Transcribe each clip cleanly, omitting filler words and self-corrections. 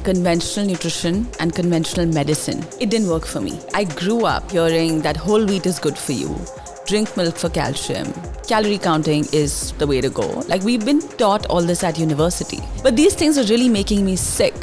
conventional nutrition and conventional medicine. It didn't work for me. I grew up hearing that whole wheat is good for you. Drink milk for calcium. Calorie counting is the way to go. Like, we've been taught all this at university. But these things are really making me sick.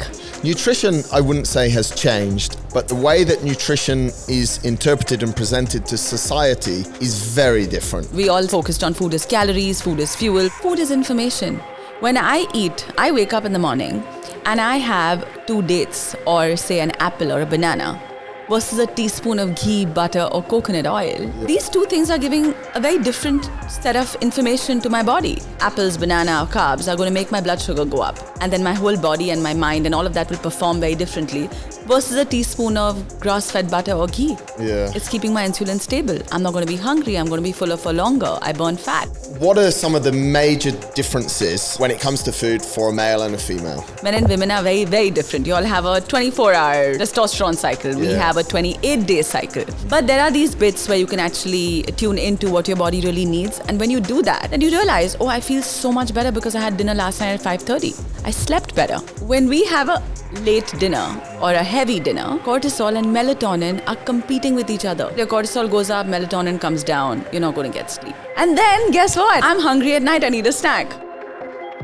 Nutrition, I wouldn't say has changed, but the way that nutrition is interpreted and presented to society is very different. We all focused on food as calories, food as fuel. Food is information. When I eat, I wake up in the morning and I have 2 dates or say an apple or a banana versus a teaspoon of ghee, butter or coconut oil. These 2 things are giving a very different set of information to my body. Apples, banana or carbs are going to make my blood sugar go up, and then my whole body and my mind and all of that will perform very differently versus a teaspoon of grass-fed butter or ghee. It's keeping my insulin stable. I'm not going to be hungry. I'm going to be fuller for longer. I burn fat. What are some of the major differences when it comes to food for a male and a female? Men and women are very, very different. You all have a 24-hour testosterone cycle. We have a 28-day cycle. But there are these bits where you can actually tune into what your body really needs. And when you do that, then you realize, oh, I feel so much better because I had dinner last night at 5:30. I slept better. When we have a late dinner or a heavy dinner, cortisol and melatonin are competing with each other. Your cortisol goes up, melatonin comes down. You're not going to get sleep. And then guess what? I'm hungry at night. I need a snack.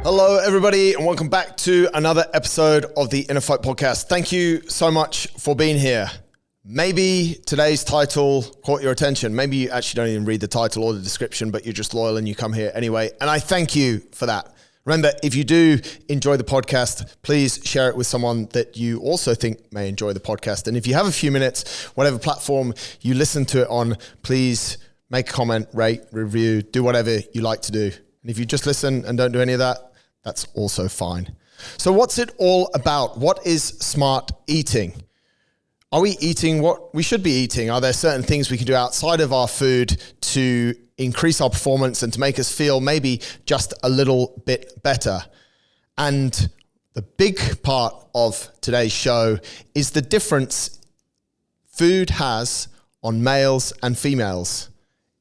Hello, everybody, and welcome back to another episode of the InnerFight podcast. Thank you so much for being here. Maybe today's title caught your attention. Maybe you actually don't even read the title or the description, but you're just loyal and you come here anyway. And I thank you for that. Remember, if you do enjoy the podcast, please share it with someone that you also think may enjoy the podcast. And if you have a few minutes, whatever platform you listen to it on, please make a comment, rate, review, do whatever you like to do. And if you just listen and don't do any of that, that's also fine. So what's it all about? What is smart eating? Are we eating what we should be eating? Are there certain things we can do outside of our food to increase our performance and to make us feel maybe just a little bit better? And the big part of today's show is the difference food has on males and females.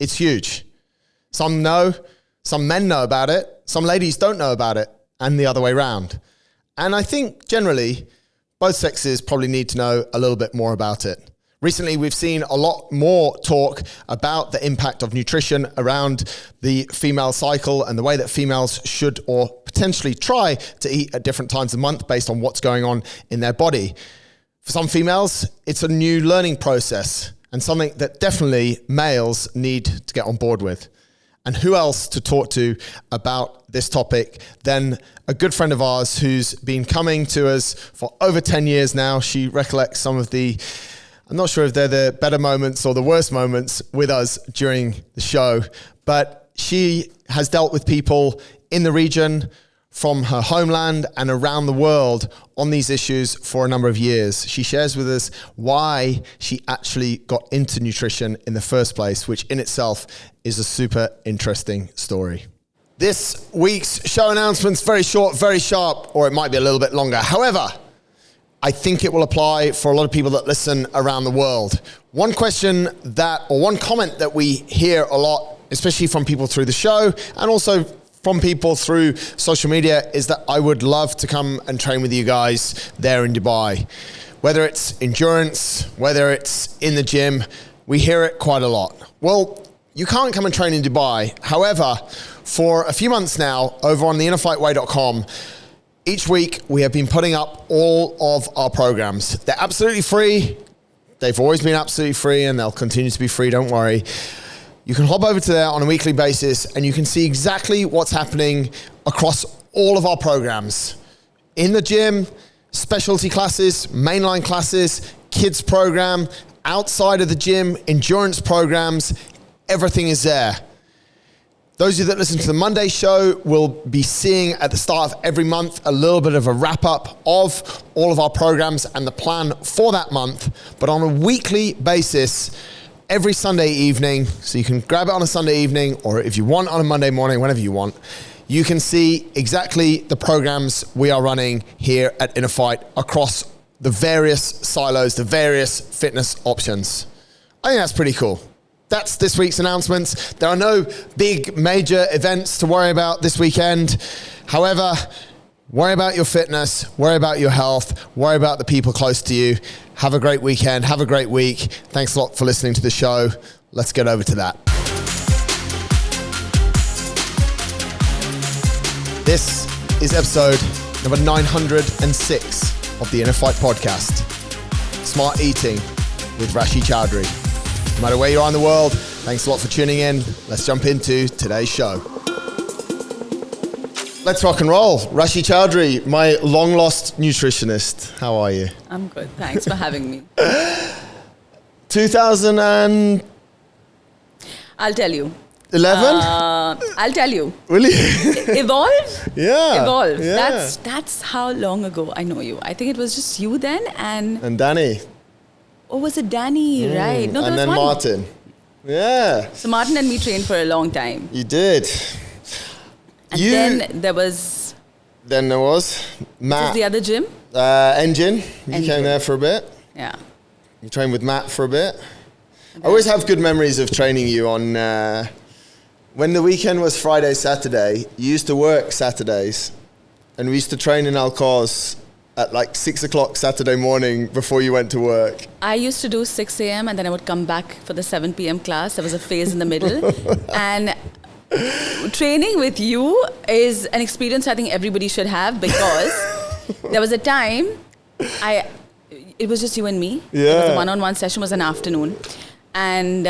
It's huge. Some know, some men know about it, some ladies don't know about it, and the other way around. And I think generally, both sexes probably need to know a little bit more about it. Recently, we've seen a lot more talk about the impact of nutrition around the female cycle and the way that females should or potentially try to eat at different times of the month based on what's going on in their body. For some females, it's a new learning process and something that definitely males need to get on board with. And who else to talk to about this topic than a good friend of ours who's been coming to us for over 10 years now. She recollects some of the, I'm not sure if they're the better moments or the worst moments with us during the show, but she has dealt with people in the region from her homeland and around the world on these issues for a number of years. She shares with us why she actually got into nutrition in the first place, which in itself is a super interesting story. This week's show announcement's very short, very sharp, or it might be a little bit longer. However, I think it will apply for a lot of people that listen around the world. One question that, or one comment that we hear a lot, especially from people through the show and also from people through social media, is that I would love to come and train with you guys there in Dubai. Whether it's endurance, whether it's in the gym, we hear it quite a lot. Well, you can't come and train in Dubai. However, for a few months now, over on the InnerFightWay.com, each week we have been putting up all of our programs. They're absolutely free. They've always been absolutely free and they'll continue to be free, don't worry. You can hop over to there on a weekly basis and you can see exactly what's happening across all of our programs. In the gym, specialty classes, mainline classes, kids program, outside of the gym, endurance programs, everything is there. Those of you that listen to the Monday show will be seeing at the start of every month a little bit of a wrap up of all of our programs and the plan for that month. But on a weekly basis, every Sunday evening, so you can grab it on a Sunday evening, or if you want on a Monday morning, whenever you want, you can see exactly the programs we are running here at InnerFight across the various silos, the various fitness options. I think that's pretty cool. That's this week's announcements. There are no big major events to worry about this weekend. However, Worry about your fitness, worry about your health, worry about the people close to you. Have a great weekend, have a great week. Thanks a lot for listening to the show. Let's get over to that. This is episode number 906 of the InnerFight podcast. Smart Eating with Rashi Chowdhury. No matter where you are in the world, thanks a lot for tuning in. Let's jump into today's show. Let's rock and roll. Rashi Chowdhury, my long-lost nutritionist. How are you? I'm good. Thanks for having me. 2000 and... I'll tell you. 11? I'll tell you. Will you? Evolve? Yeah. Evolve. Yeah. That's how long ago I know you. I think it was just you then and Danny. Oh, was it Danny? Right. No, and then one. Martin. Yeah. So Martin and me trained for a long time. You did. And then there was... Then there was Matt. What was the other gym? Engine. You came there for a bit. Yeah. You trained with Matt for a bit. I always have good memories of training you on... when the weekend was Friday, Saturday, you used to work Saturdays. And we used to train in Alcors at like 6 o'clock Saturday morning before you went to work. I used to do 6 a.m. and then I would come back for the 7 p.m. class. There was a phase in the middle. And... training with you is an experience I think everybody should have, because there was a time it was just you and me. Yeah. It was a one-on-one session, was an afternoon. And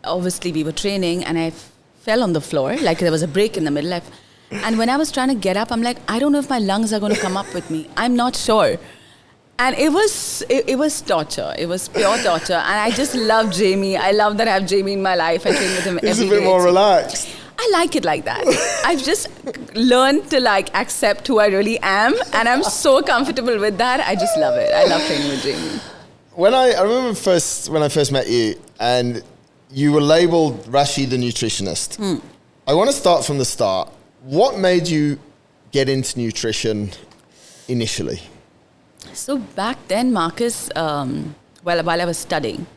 obviously we were training and I fell on the floor, like there was a break in the middle. And when I was trying to get up, I'm like, I don't know if my lungs are going to come up with me. I'm not sure. And it was torture. It was pure torture. And I just love Jamie. I love that I have Jamie in my life. I train with him every day. He's a bit more relaxed. I like it like that. I've just learned to like accept who I really am. And I'm so comfortable with that. I just love it. I love training with Jamie. I remember when I first met you and you were labeled Rashi the Nutritionist. I want to start from the start. What made you get into nutrition initially? So back then, Marcus, while I was studying,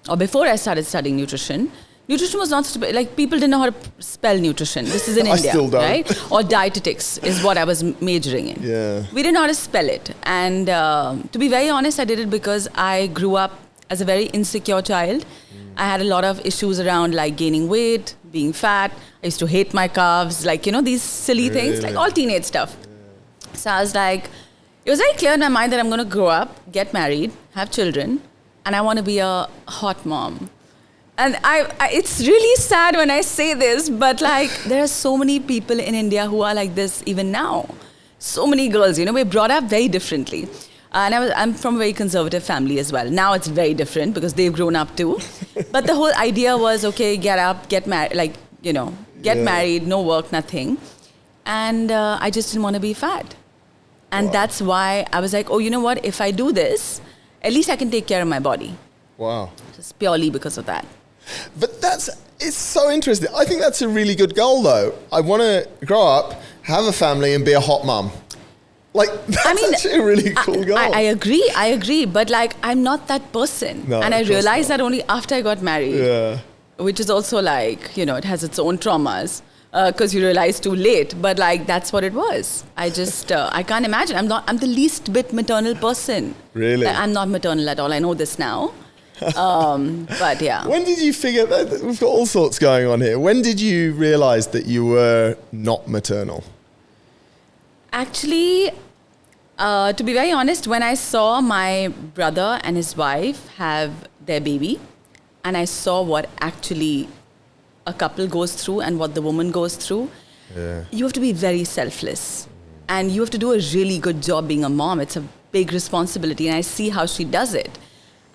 or before I started studying nutrition was not such a, like, people didn't know how to spell nutrition. This is in India, still don't. right? Or dietetics is what I was majoring in. Yeah. We didn't know how to spell it. And to be very honest, I did it because I grew up as a very insecure child. I had a lot of issues around like gaining weight, being fat. I used to hate my calves, like, these silly things, like all teenage stuff. Yeah. So I was like, it was very clear in my mind that I'm going to grow up, get married, have children, and I want to be a hot mom. And it's really sad when I say this, but like there are so many people in India who are like this even now. So many girls, we're brought up very differently. And I'm from a very conservative family as well. Now it's very different because they've grown up too. But the whole idea was, okay, get up, get married, get married, no work, nothing. And I just didn't want to be fat. And that's why I was like, oh, you know what? If I do this, at least I can take care of my body. Wow. Just purely because of that. But it's so interesting. I think that's a really good goal, though. I want to grow up, have a family, and be a hot mum. Like, that's actually a really cool goal. I agree. But like, I'm not that person. No, and I realized that only after I got married. Yeah. Which is also like, it has its own traumas. Because you realize too late, but like that's what it was. I just I can't imagine. I'm the least bit maternal person. Really? Like, I'm not maternal at all. I know this now. But yeah. When did you figure that? We've got all sorts going on here. When did you realize that you were not maternal? Actually, to be very honest, when I saw my brother and his wife have their baby, and I saw what actually a couple goes through and what the woman goes through, you have to be very selfless. And you have to do a really good job being a mom. It's a big responsibility. And I see how she does it.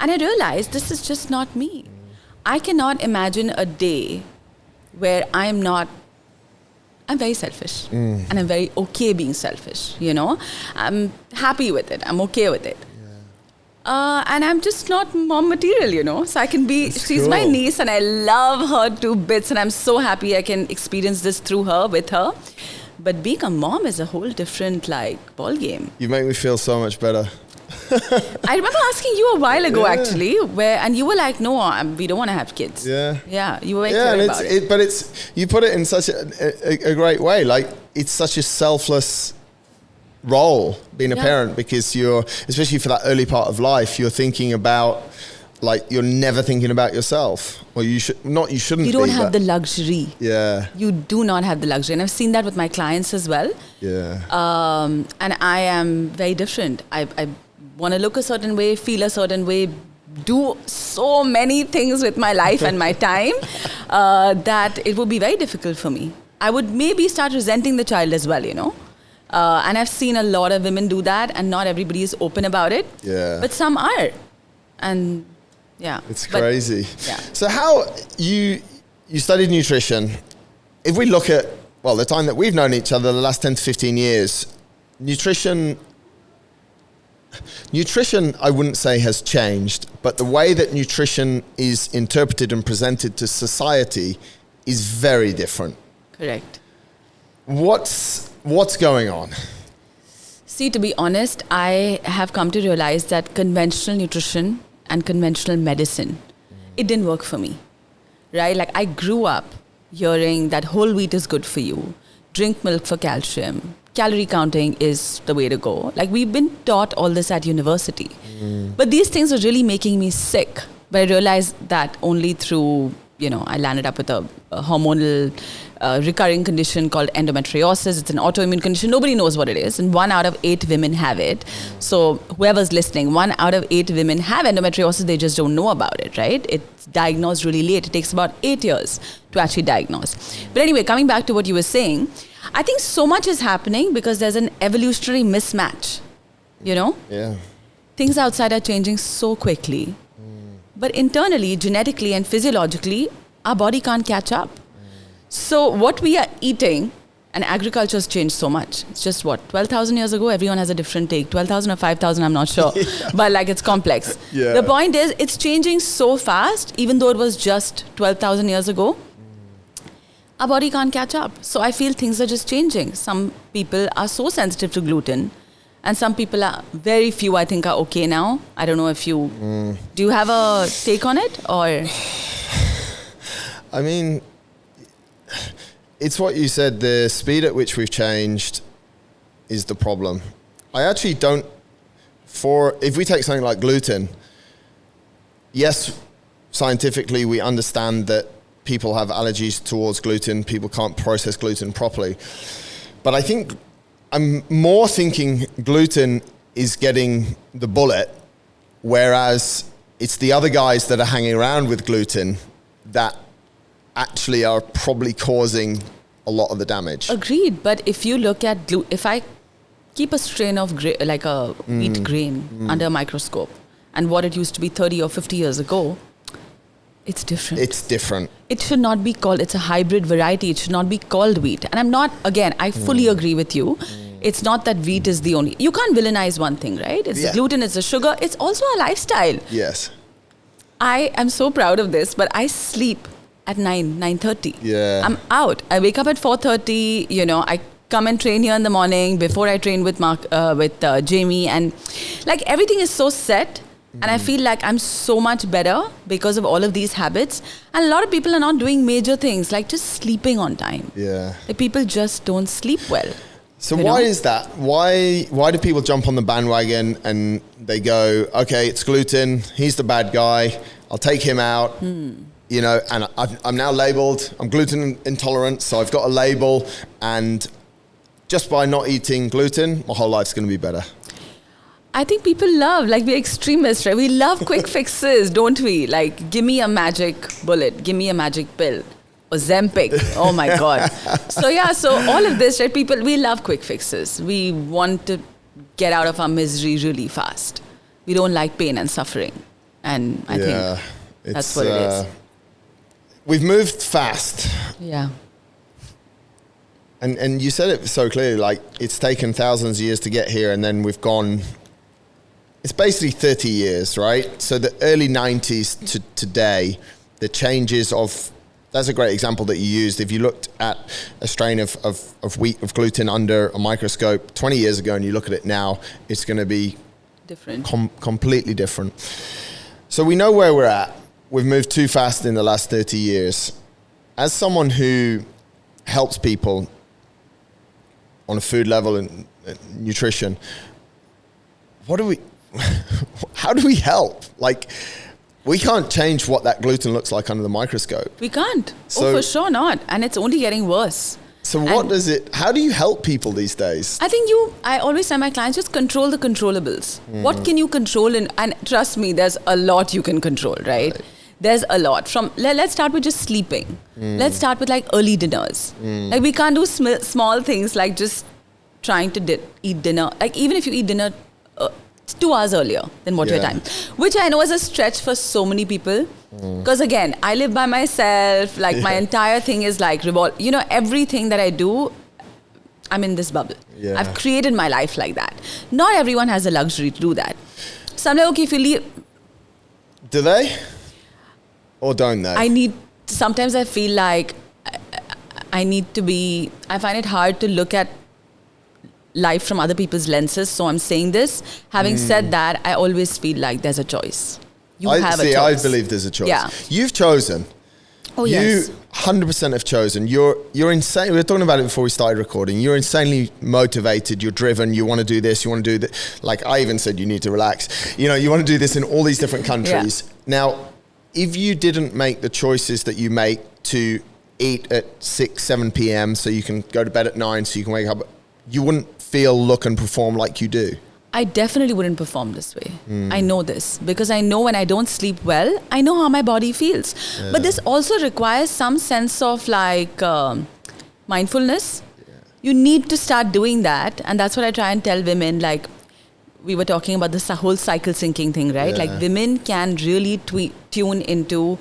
And I realized this is just not me. I cannot imagine a day where I'm very selfish. And I'm very okay being selfish, I'm happy with it. I'm okay with it. And I'm just not mom material, So I can be, she's cool. My niece and I love her to bits and I'm so happy I can experience this through her, with her. But being a mom is a whole different ball game. You make me feel so much better. I remember asking you a while ago, actually, and you were like, no, we don't want to have kids. Yeah, you were very clear about it. But you put it in such a great way. Like, it's such a selfless role being a parent, because you're, especially for that early part of life, you're thinking about, like, you're never thinking about yourself. Or you shouldn't. You don't have the luxury. Yeah. You do not have the luxury. And I've seen that with my clients as well. Yeah. And I am very different. I want to look a certain way, feel a certain way, do so many things with my life and my time that it would be very difficult for me. I would maybe start resenting the child as well, and I've seen a lot of women do that, and not everybody is open about it. Yeah. But some are. And yeah. It's crazy. Yeah. So how you studied nutrition. If we look at, well, the time that we've known each other, the last 10 to 15 years, nutrition, I wouldn't say has changed, but the way that nutrition is interpreted and presented to society is very different. Correct. What's going on? See, to be honest, I have come to realize that conventional nutrition and conventional medicine, it didn't work for me, right? Like, I grew up hearing that whole wheat is good for you, drink milk for calcium, calorie counting is the way to go. Like, we've been taught all this at university. But these things are really making me sick. But I realized that only through, I landed up with a hormonal recurring condition called endometriosis. It's an autoimmune condition. Nobody knows what it is. And 1 out of 8 women have it. So whoever's listening, 1 out of 8 women have endometriosis. They just don't know about it, right? It's diagnosed really late. It takes about 8 years to actually diagnose. But anyway, coming back to what you were saying, I think so much is happening because there's an evolutionary mismatch, Yeah. Things outside are changing so quickly. But internally, genetically and physiologically, our body can't catch up. So what we are eating, and agriculture has changed so much. It's just 12,000 years ago, everyone has a different take. 12,000 or 5,000, I'm not sure. But it's complex. Yeah. The point is, it's changing so fast, even though it was just 12,000 years ago. Our body can't catch up. So I feel things are just changing. Some people are so sensitive to gluten. And some people are, very few I think, are okay now. I don't know if you, do you have a take on it, or? I mean, it's what you said, the speed at which we've changed is the problem. I actually don't, if we take something like gluten, yes, scientifically we understand that people have allergies towards gluten, people can't process gluten properly. But I think I'm more thinking gluten is getting the bullet, whereas it's the other guys that are hanging around with gluten that actually are probably causing a lot of the damage. Agreed. But if you look at if I keep a strain of wheat grain under a microscope, and what it used to be 30 or 50 years ago, it's different. It's different. It should not be called, it's a hybrid variety. It should not be called wheat. And I'm not, again, I fully agree with you. It's not that wheat is the only, you can't villainize one thing, right? It's the gluten, it's the sugar, it's also a lifestyle. Yes. I am so proud of this, but I sleep at 9:30. Yeah. I'm out. I wake up at 4:30, I come and train here in the morning before I train with Jamie, and everything is so set. And I feel like I'm so much better because of all of these habits. And a lot of people are not doing major things, like just sleeping on time. Yeah. People just don't sleep well. So why is that? Why do people jump on the bandwagon and they go, okay, it's gluten, he's the bad guy, I'll take him out, and I'm now labeled, I'm gluten intolerant, so I've got a label, and just by not eating gluten, my whole life's going to be better. I think people love, we're extremists, right? We love quick fixes, don't we? Give me a magic bullet, give me a magic pill. Ozempic, oh my God. So all of this, right? People, we love quick fixes. We want to get out of our misery really fast. We don't like pain and suffering. And I think that's what it is. We've moved fast. Yeah. And you said it so clearly, it's taken thousands of years to get here, and then we've gone, it's basically 30 years, right? So the early 90s to today, the changes of, that's a great example that you used. If you looked at a strain of wheat, of gluten under a microscope 20 years ago, and you look at it now, it's going to be different. Completely different. So we know where we're at. We've moved too fast in the last 30 years. As someone who helps people on a food level and nutrition, how do we help? Like, we can't change what that gluten looks like under the microscope. We can't. For sure not. And it's only getting worse. So how do you help people these days? I think I always tell my clients, just control the controllables. What can you control? And trust me, there's a lot you can control, right? There's a lot. Let's start with just sleeping. Let's start with like early dinners. Like we can't do small things like just trying to eat dinner. Like even if you eat dinner 2 hours earlier than what your time, which I know is a stretch for so many people. Because again, I live by myself. Like my entire thing is like everything that I do, I'm in this bubble. Yeah. I've created my life like that. Not everyone has the luxury to do that. So I'm like, okay, if you leave. Do they? Or don't they? Sometimes I feel like I find it hard to look at life from other people's lenses. So I'm saying this. Having said that, I always feel like there's a choice. I believe there's a choice. Yeah. You've chosen. Oh, yes. You 100% have chosen. You're insane. We were talking about it before we started recording. You're insanely motivated. You're driven. You want to do this. You want to do that. Like I even said, you need to relax. You want to do this in all these different countries. Yeah. Now, if you didn't make the choices that you make to eat at 6, 7 p.m. so you can go to bed at 9 so you can wake up, you wouldn't feel, look and perform like you do. I definitely wouldn't perform this way. I know this because I know when I don't sleep well, I know how my body feels. Yeah. But this also requires some sense of like mindfulness. Yeah. You need to start doing that. And that's what I try and tell women. Like we were talking about this whole cycle syncing thing, right? Yeah. Like women can really tune into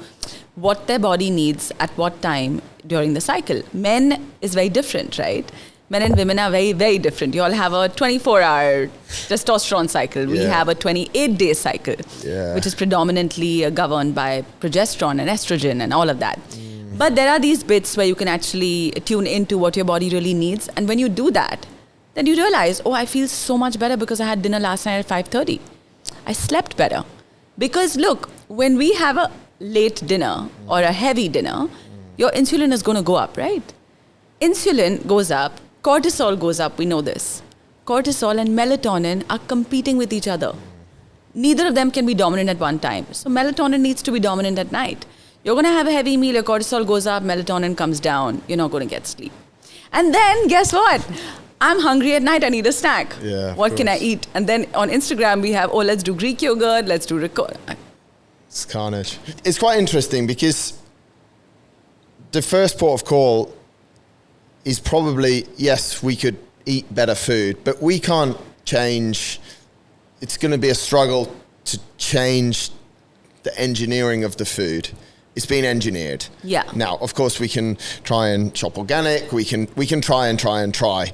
what their body needs at what time during the cycle. Men is very different, right? Men and women are very, very different. You all have a 24-hour testosterone cycle. We have a 28-day cycle, which is predominantly governed by progesterone and estrogen and all of that. But there are these bits where you can actually tune into what your body really needs. And when you do that, then you realize, I feel so much better because I had dinner last night at 5:30. I slept better. Because look, when we have a late dinner or a heavy dinner, your insulin is going to go up, right? Insulin goes up. Cortisol goes up, we know this. Cortisol and melatonin are competing with each other. Neither of them can be dominant at one time. So melatonin needs to be dominant at night. You're going to have a heavy meal, your cortisol goes up, melatonin comes down, you're not going to get sleep. And then guess what? I'm hungry at night, I need a snack. Yeah, what can I eat? And then on Instagram we have, let's do Greek yogurt, let's do It's carnage. It's quite interesting because the first port of call is probably, yes, we could eat better food, but we can't change. It's going to be a struggle to change the engineering of the food. It's been engineered. Yeah. Now, of course, we can try and shop organic. We can try.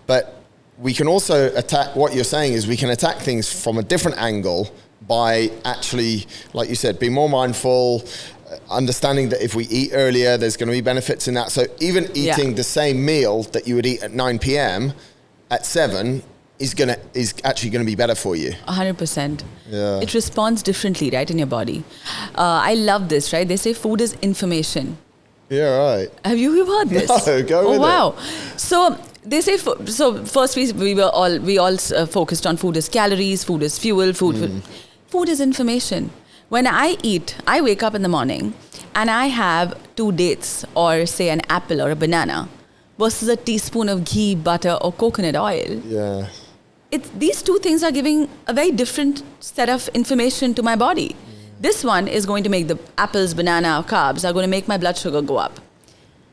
But we can also attack, what you're saying is we can attack things from a different angle by actually, like you said, be more mindful, understanding that if we eat earlier, there's going to be benefits in that. So even eating the same meal that you would eat at 9 p.m. at 7 is actually going to be better for you. 100%. Yeah. It responds differently, right, in your body. I love this, right? They say food is information. Yeah, right. Have you heard this? No, go with it. Wow. So they say, first we all focused on food as calories, food as fuel, food is information. When I eat, I wake up in the morning and I have 2 dates or say an apple or a banana versus a teaspoon of ghee, butter or coconut oil. Yeah. These 2 things are giving a very different set of information to my body. This one is going to make the apples, banana, carbs are going to make my blood sugar go up.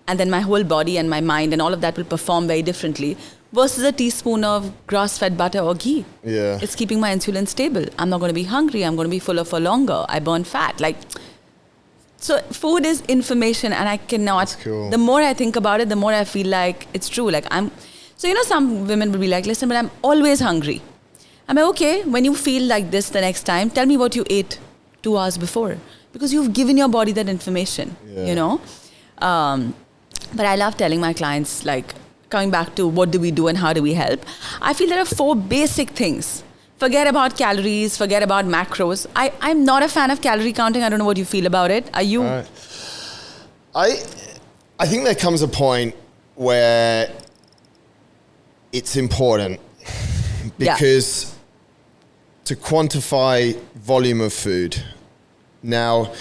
And then my whole body and my mind and all of that will perform very differently versus a teaspoon of grass-fed butter or ghee. Yeah. It's keeping my insulin stable. I'm not going to be hungry. I'm going to be fuller for longer. I burn fat. So food is information and I cannot, cool. The more I think about it, the more I feel like it's true. So some women will be like, listen, but I'm always hungry. I'm like, okay, when you feel like this the next time, tell me what you ate 2 hours before. Because you've given your body that information, But I love telling my clients, coming back to what do we do and how do we help. I feel there are 4 basic things Forget about calories, forget about macros. I'm not a fan of calorie counting. I don't know what you feel about it. Are you? Right. I think there comes a point where it's important because to quantify volume of food. Now,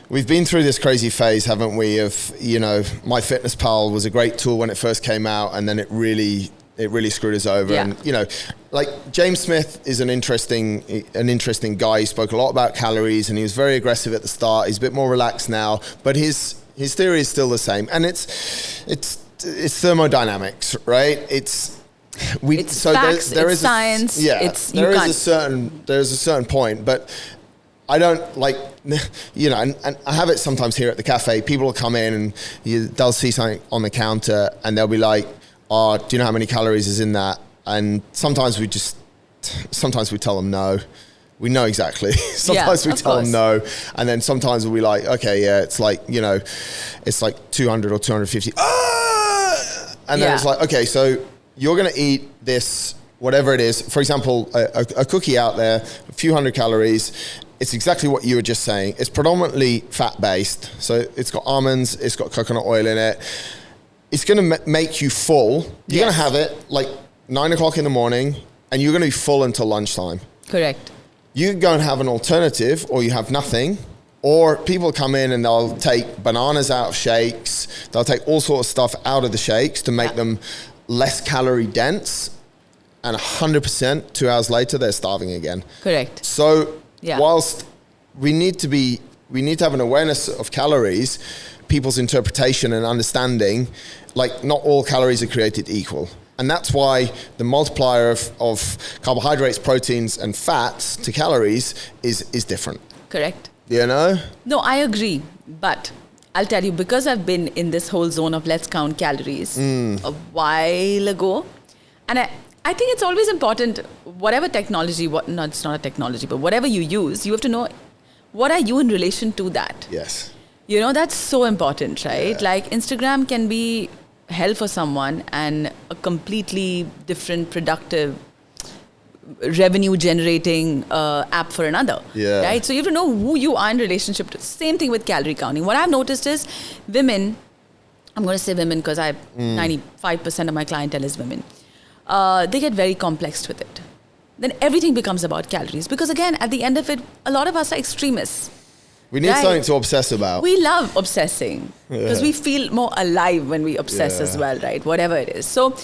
we've been through this crazy phase, haven't we, of, MyFitnessPal was a great tool when it first came out, and then it really screwed us over. Yeah. And, like James Smith is an interesting guy. He spoke a lot about calories, and he was very aggressive at the start. He's a bit more relaxed now, but his theory is still the same. And it's thermodynamics, right? It's facts, it's science. There's a certain point, but I don't like, and I have it sometimes here at the cafe. People will come in and they'll see something on the counter and they'll be like, "Oh, do you know how many calories is in that?" And sometimes we tell them no. We know exactly. Sometimes we tell them no. And then sometimes we'll be like, okay, yeah, it's like 200 or 250. And then it's like, okay, so you're going to eat this, whatever it is. For example, a cookie out there, a few hundred calories. It's exactly what you were just saying. It's predominantly fat-based. So it's got almonds, it's got coconut oil in it. It's going to make you full. You're going to have it like 9 o'clock in the morning, and you're going to be full until lunchtime. Correct. You can go and have an alternative, or you have nothing. Or people come in and they'll take bananas out of shakes. They'll take all sorts of stuff out of the shakes to make them less calorie dense. And 100%, 2 hours later, they're starving again. Correct. So whilst we need to have an awareness of calories, people's interpretation and understanding, like not all calories are created equal. And that's why the multiplier of carbohydrates, proteins, and fats to calories is different. Correct. No, I agree. But I'll tell you, because I've been in this whole zone of let's count calories a while ago, and I think it's always important, whatever technology, it's not a technology, but whatever you use, you have to know, what are you in relation to that? Yes. That's so important, right? Yeah. Like Instagram can be hell for someone and a completely different productive revenue generating app for another, right? So you have to know who you are in relationship to. Same thing with calorie counting. What I've noticed is women, I'm going to say women because 95% of my clientele is women, they get very complexed with it. Then everything becomes about calories, because again, at the end of it, a lot of us are extremists. We need something to obsess about. We love obsessing because we feel more alive when we obsess as well, right? Whatever it is. So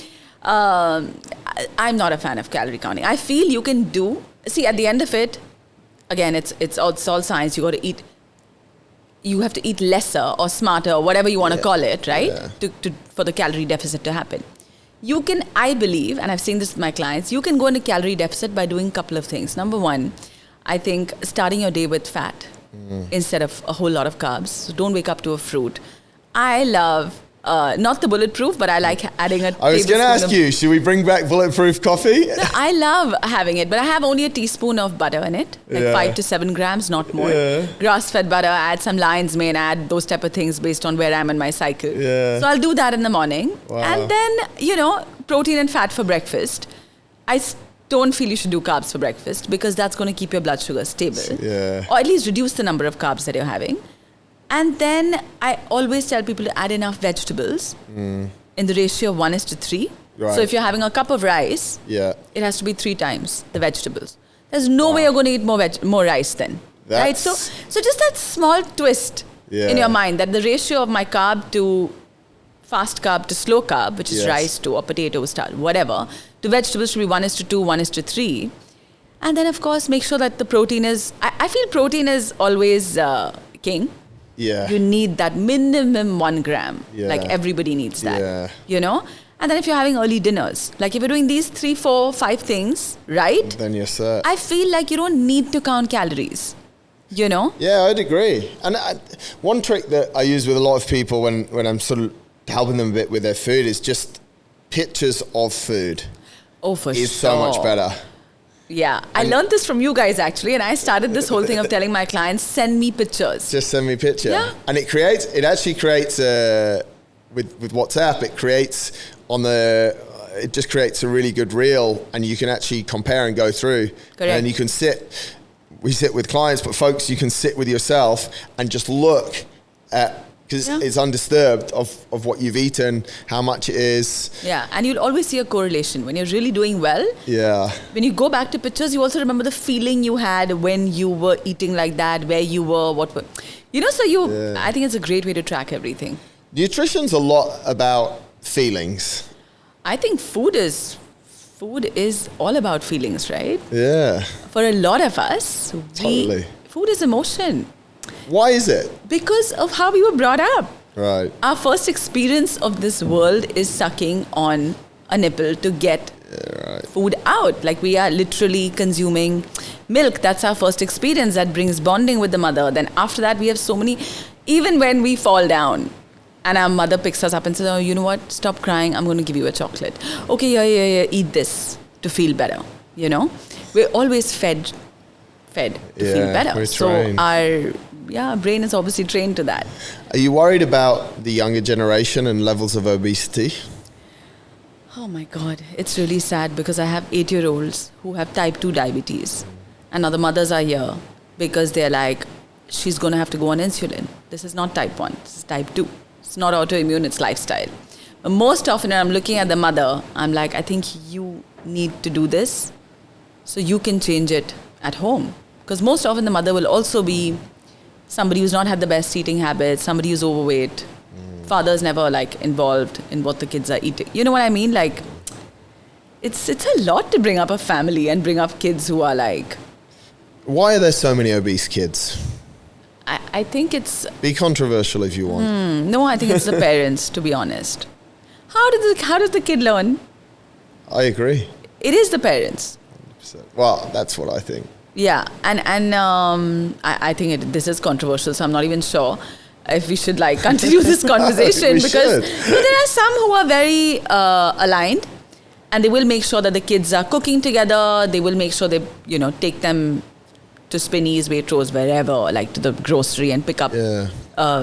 I'm not a fan of calorie counting. I feel you can at the end of it, again, it's all science. You have to eat lesser or smarter or whatever you want to call it, right? For the calorie deficit to happen. You can, I believe, and I've seen this with my clients, you can go into calorie deficit by doing a couple of things. Number one, I think starting your day with fat instead of a whole lot of carbs. So don't wake up to a fruit. I love, not the bulletproof, but I like adding a I was going to ask you, should we bring back bulletproof coffee? No, I love having it, but I have only a teaspoon of butter in it, like 5 to 7 grams, not more. Grass-fed butter, add some lion's mane, add those type of things based on where I'm in my cycle. So I'll do that in the morning. Wow. And then, protein and fat for breakfast. I don't feel you should do carbs for breakfast because that's going to keep your blood sugar stable. Or at least reduce the number of carbs that you're having. And then I always tell people to add enough vegetables in the ratio of 1:3. Right. So if you're having a cup of rice, it has to be 3 times the vegetables. There's no way you're going to eat more rice then. Right? So just that small twist in your mind, that the ratio of my carb to fast carb to slow carb, which is rice to or potato starch, whatever, to vegetables should be 1:2, 1:3. And then, of course, make sure that the protein is... I feel protein is always king. You need that minimum 1 gram. Like everybody needs that, And then if you're having early dinners, like if you're doing these 3, 4, 5 things, right? Then you're set. I feel like you don't need to count calories, Yeah, I'd agree. And one trick that I use with a lot of people when I'm sort of helping them a bit with their food is just pictures of food. Oh, for sure. Is so much better. Yeah, I learned this from you guys actually, and I started this whole thing of telling my clients, send me pictures. Just send me a picture. Yeah. And it actually creates, with WhatsApp, it creates on the, it just creates a really good reel, and you can actually compare and go through. Correct. And you can we sit with clients, but folks, you can sit with yourself and just look at, because it's undisturbed of what you've eaten, how much it is. Yeah, and you'll always see a correlation. When you're really doing well, when you go back to pictures, you also remember the feeling you had when you were eating like that, where you were, what were, so I think it's a great way to track everything. Nutrition's a lot about feelings. I think food is all about feelings, right? Yeah. For a lot of us, food is emotion. Why is it? Because of how we were brought up. Right. Our first experience of this world is sucking on a nipple to get food out. Like, we are literally consuming milk. That's our first experience. That brings bonding with the mother. Then after that, we have so many, even when we fall down, and our mother picks us up and says, oh, you know what? Stop crying. I'm going to give you a chocolate. Okay, yeah. Eat this to feel better. We're always fed to feel better. We're so trained. our brain is obviously trained to that. Are you worried about the younger generation and levels of obesity? Oh my God. It's really sad because I have 8-year-olds who have type 2 diabetes. And now the mothers are here because they're like, she's going to have to go on insulin. This is not type 1. This is type 2. It's not autoimmune, it's lifestyle. But most often when I'm looking at the mother, I'm like, I think you need to do this so you can change it at home. Because most often the mother will also be somebody who's not had the best eating habits, somebody who's overweight. Father's never involved in what the kids are eating. You know what I mean? It's a lot to bring up a family and bring up kids who are Why are there so many obese kids? I think it's... Be controversial if you want. No, I think it's the parents, to be honest. How does the kid learn? I agree. It is the parents. 100%. Well, that's what I think. Yeah, and I think this is controversial, so I'm not even sure if we should continue this conversation because there are some who are very aligned, and they will make sure that the kids are cooking together. They will make sure they take them to Spinneys, Waitrose, wherever, to the grocery and pick up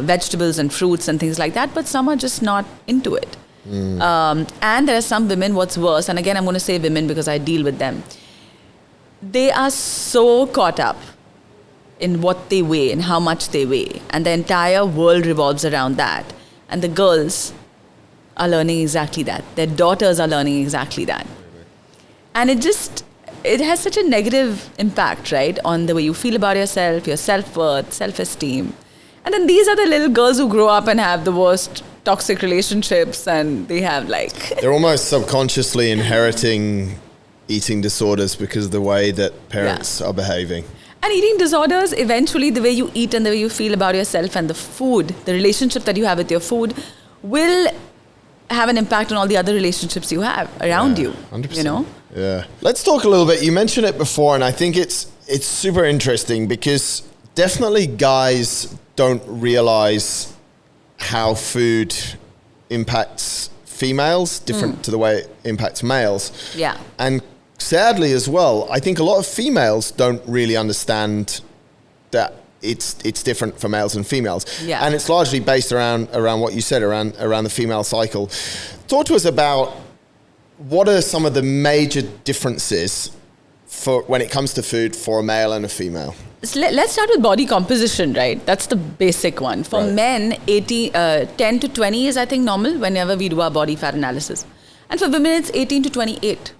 vegetables and fruits and things like that. But some are just not into it. And there are some women, what's worse, and again, I'm going to say women because I deal with them. They are so caught up in what they weigh and how much they weigh. And the entire world revolves around that. And the girls are learning exactly that. Their daughters are learning exactly that. And it has such a negative impact, right, on the way you feel about yourself, your self-worth, self-esteem. And then these are the little girls who grow up and have the worst toxic relationships, and they have They're almost subconsciously inheriting eating disorders because of the way that parents are behaving. And eating disorders, eventually the way you eat and the way you feel about yourself and the food, the relationship that you have with your food will have an impact on all the other relationships you have around you. 100%. Yeah. Let's talk a little bit. You mentioned it before, and I think it's super interesting because definitely guys don't realize how food impacts females different to the way it impacts males. Yeah. And sadly as well, I think a lot of females don't really understand that it's different for males and females. Yeah. And it's largely based around what you said, around the female cycle. Talk to us about what are some of the major differences for when it comes to food for a male and a female? So let's start with body composition, right? That's the basic one. For men, 10 to 20 is, I think, normal whenever we do our body fat analysis. And for women, it's 18 to 28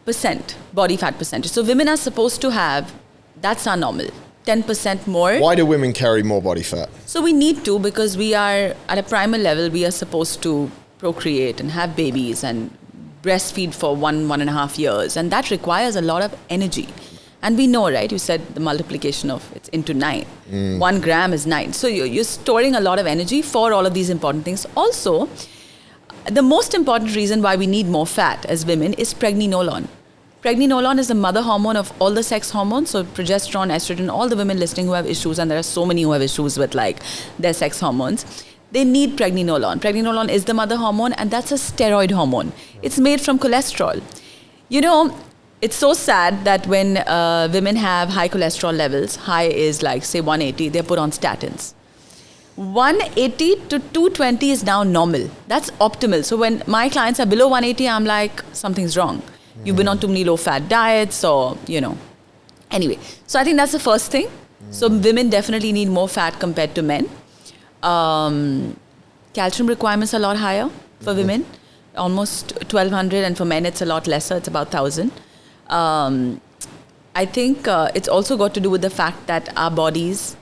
percent body fat percentage. So women are supposed to have, that's our normal, 10% more. Why do women carry more body fat? So we need to, because we are, at a primal level, we are supposed to procreate and have babies and breastfeed for 1.5 years. And that requires a lot of energy. And we know, right? You said the multiplication of it's into 9. 1 gram is 9. So you're storing a lot of energy for all of these important things. Also, the most important reason why we need more fat as women is pregnenolone. Pregnenolone is the mother hormone of all the sex hormones. So progesterone, estrogen, all the women listening who have issues, and there are so many who have issues with their sex hormones, they need pregnenolone. Pregnenolone is the mother hormone, and that's a steroid hormone. It's made from cholesterol. It's so sad that when women have high cholesterol levels, high is say 180, they're put on statins. 180 to 220 is now normal. That's optimal. So when my clients are below 180, I'm like, something's wrong. You've been on too many low-fat diets or, Anyway, so I think that's the first thing. So women definitely need more fat compared to men. Calcium requirements are a lot higher for women, almost 1,200, and for men it's a lot lesser, it's about 1,000. I think it's also got to do with the fact that our bodies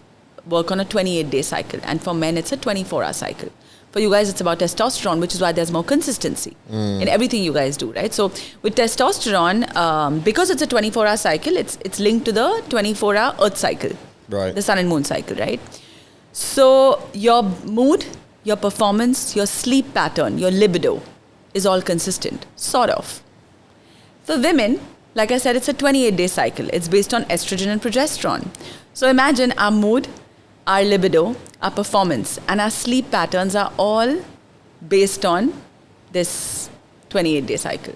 work on a 28-day cycle, and for men it's a 24-hour cycle. For you guys, it's about testosterone, which is why there's more consistency in everything you guys do, right? So with testosterone, because it's a 24-hour cycle, it's linked to the 24-hour Earth cycle, right? The sun and moon cycle, right? So your mood, your performance, your sleep pattern, your libido is all consistent, sort of. For women, like I said, it's a 28-day cycle. It's based on estrogen and progesterone. So imagine our mood, our libido, our performance, and our sleep patterns are all based on this 28-day cycle.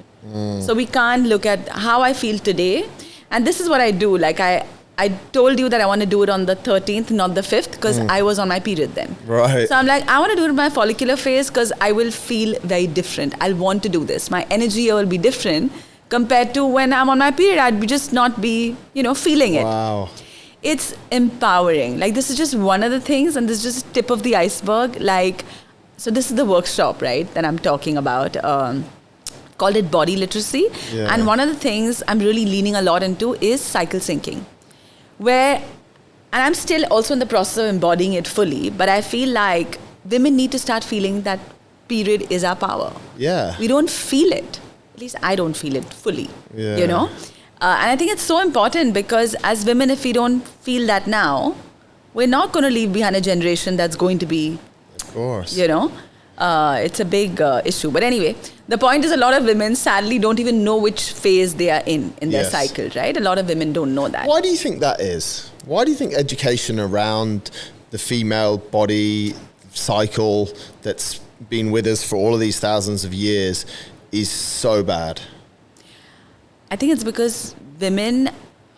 So we can't look at how I feel today. And this is what I do. Like I told you that I want to do it on the 13th, not the 5th, because I was on my period then. Right. So I'm like, I want to do it in my follicular phase because I will feel very different. I'll want to do this. My energy will be different compared to when I'm on my period. I'd just not be, feeling it. Wow. It's empowering. Like, this is just one of the things, and this is just tip of the iceberg. Like, so this is the workshop, right, that I'm talking about. Called it Body Literacy. Yeah. And one of the things I'm really leaning a lot into is cycle syncing. And I'm still also in the process of embodying it fully, but I feel like women need to start feeling that period is our power. Yeah. We don't feel it. At least I don't feel it fully, Yeah. And I think it's so important because as women, if we don't feel that now, we're not going to leave behind a generation that's going to be, of course. It's a big issue. But anyway, the point is a lot of women sadly don't even know which phase they are in their cycle, right? A lot of women don't know that. Why do you think that is? Why do you think education around the female body cycle that's been with us for all of these thousands of years is so bad? I think it's because women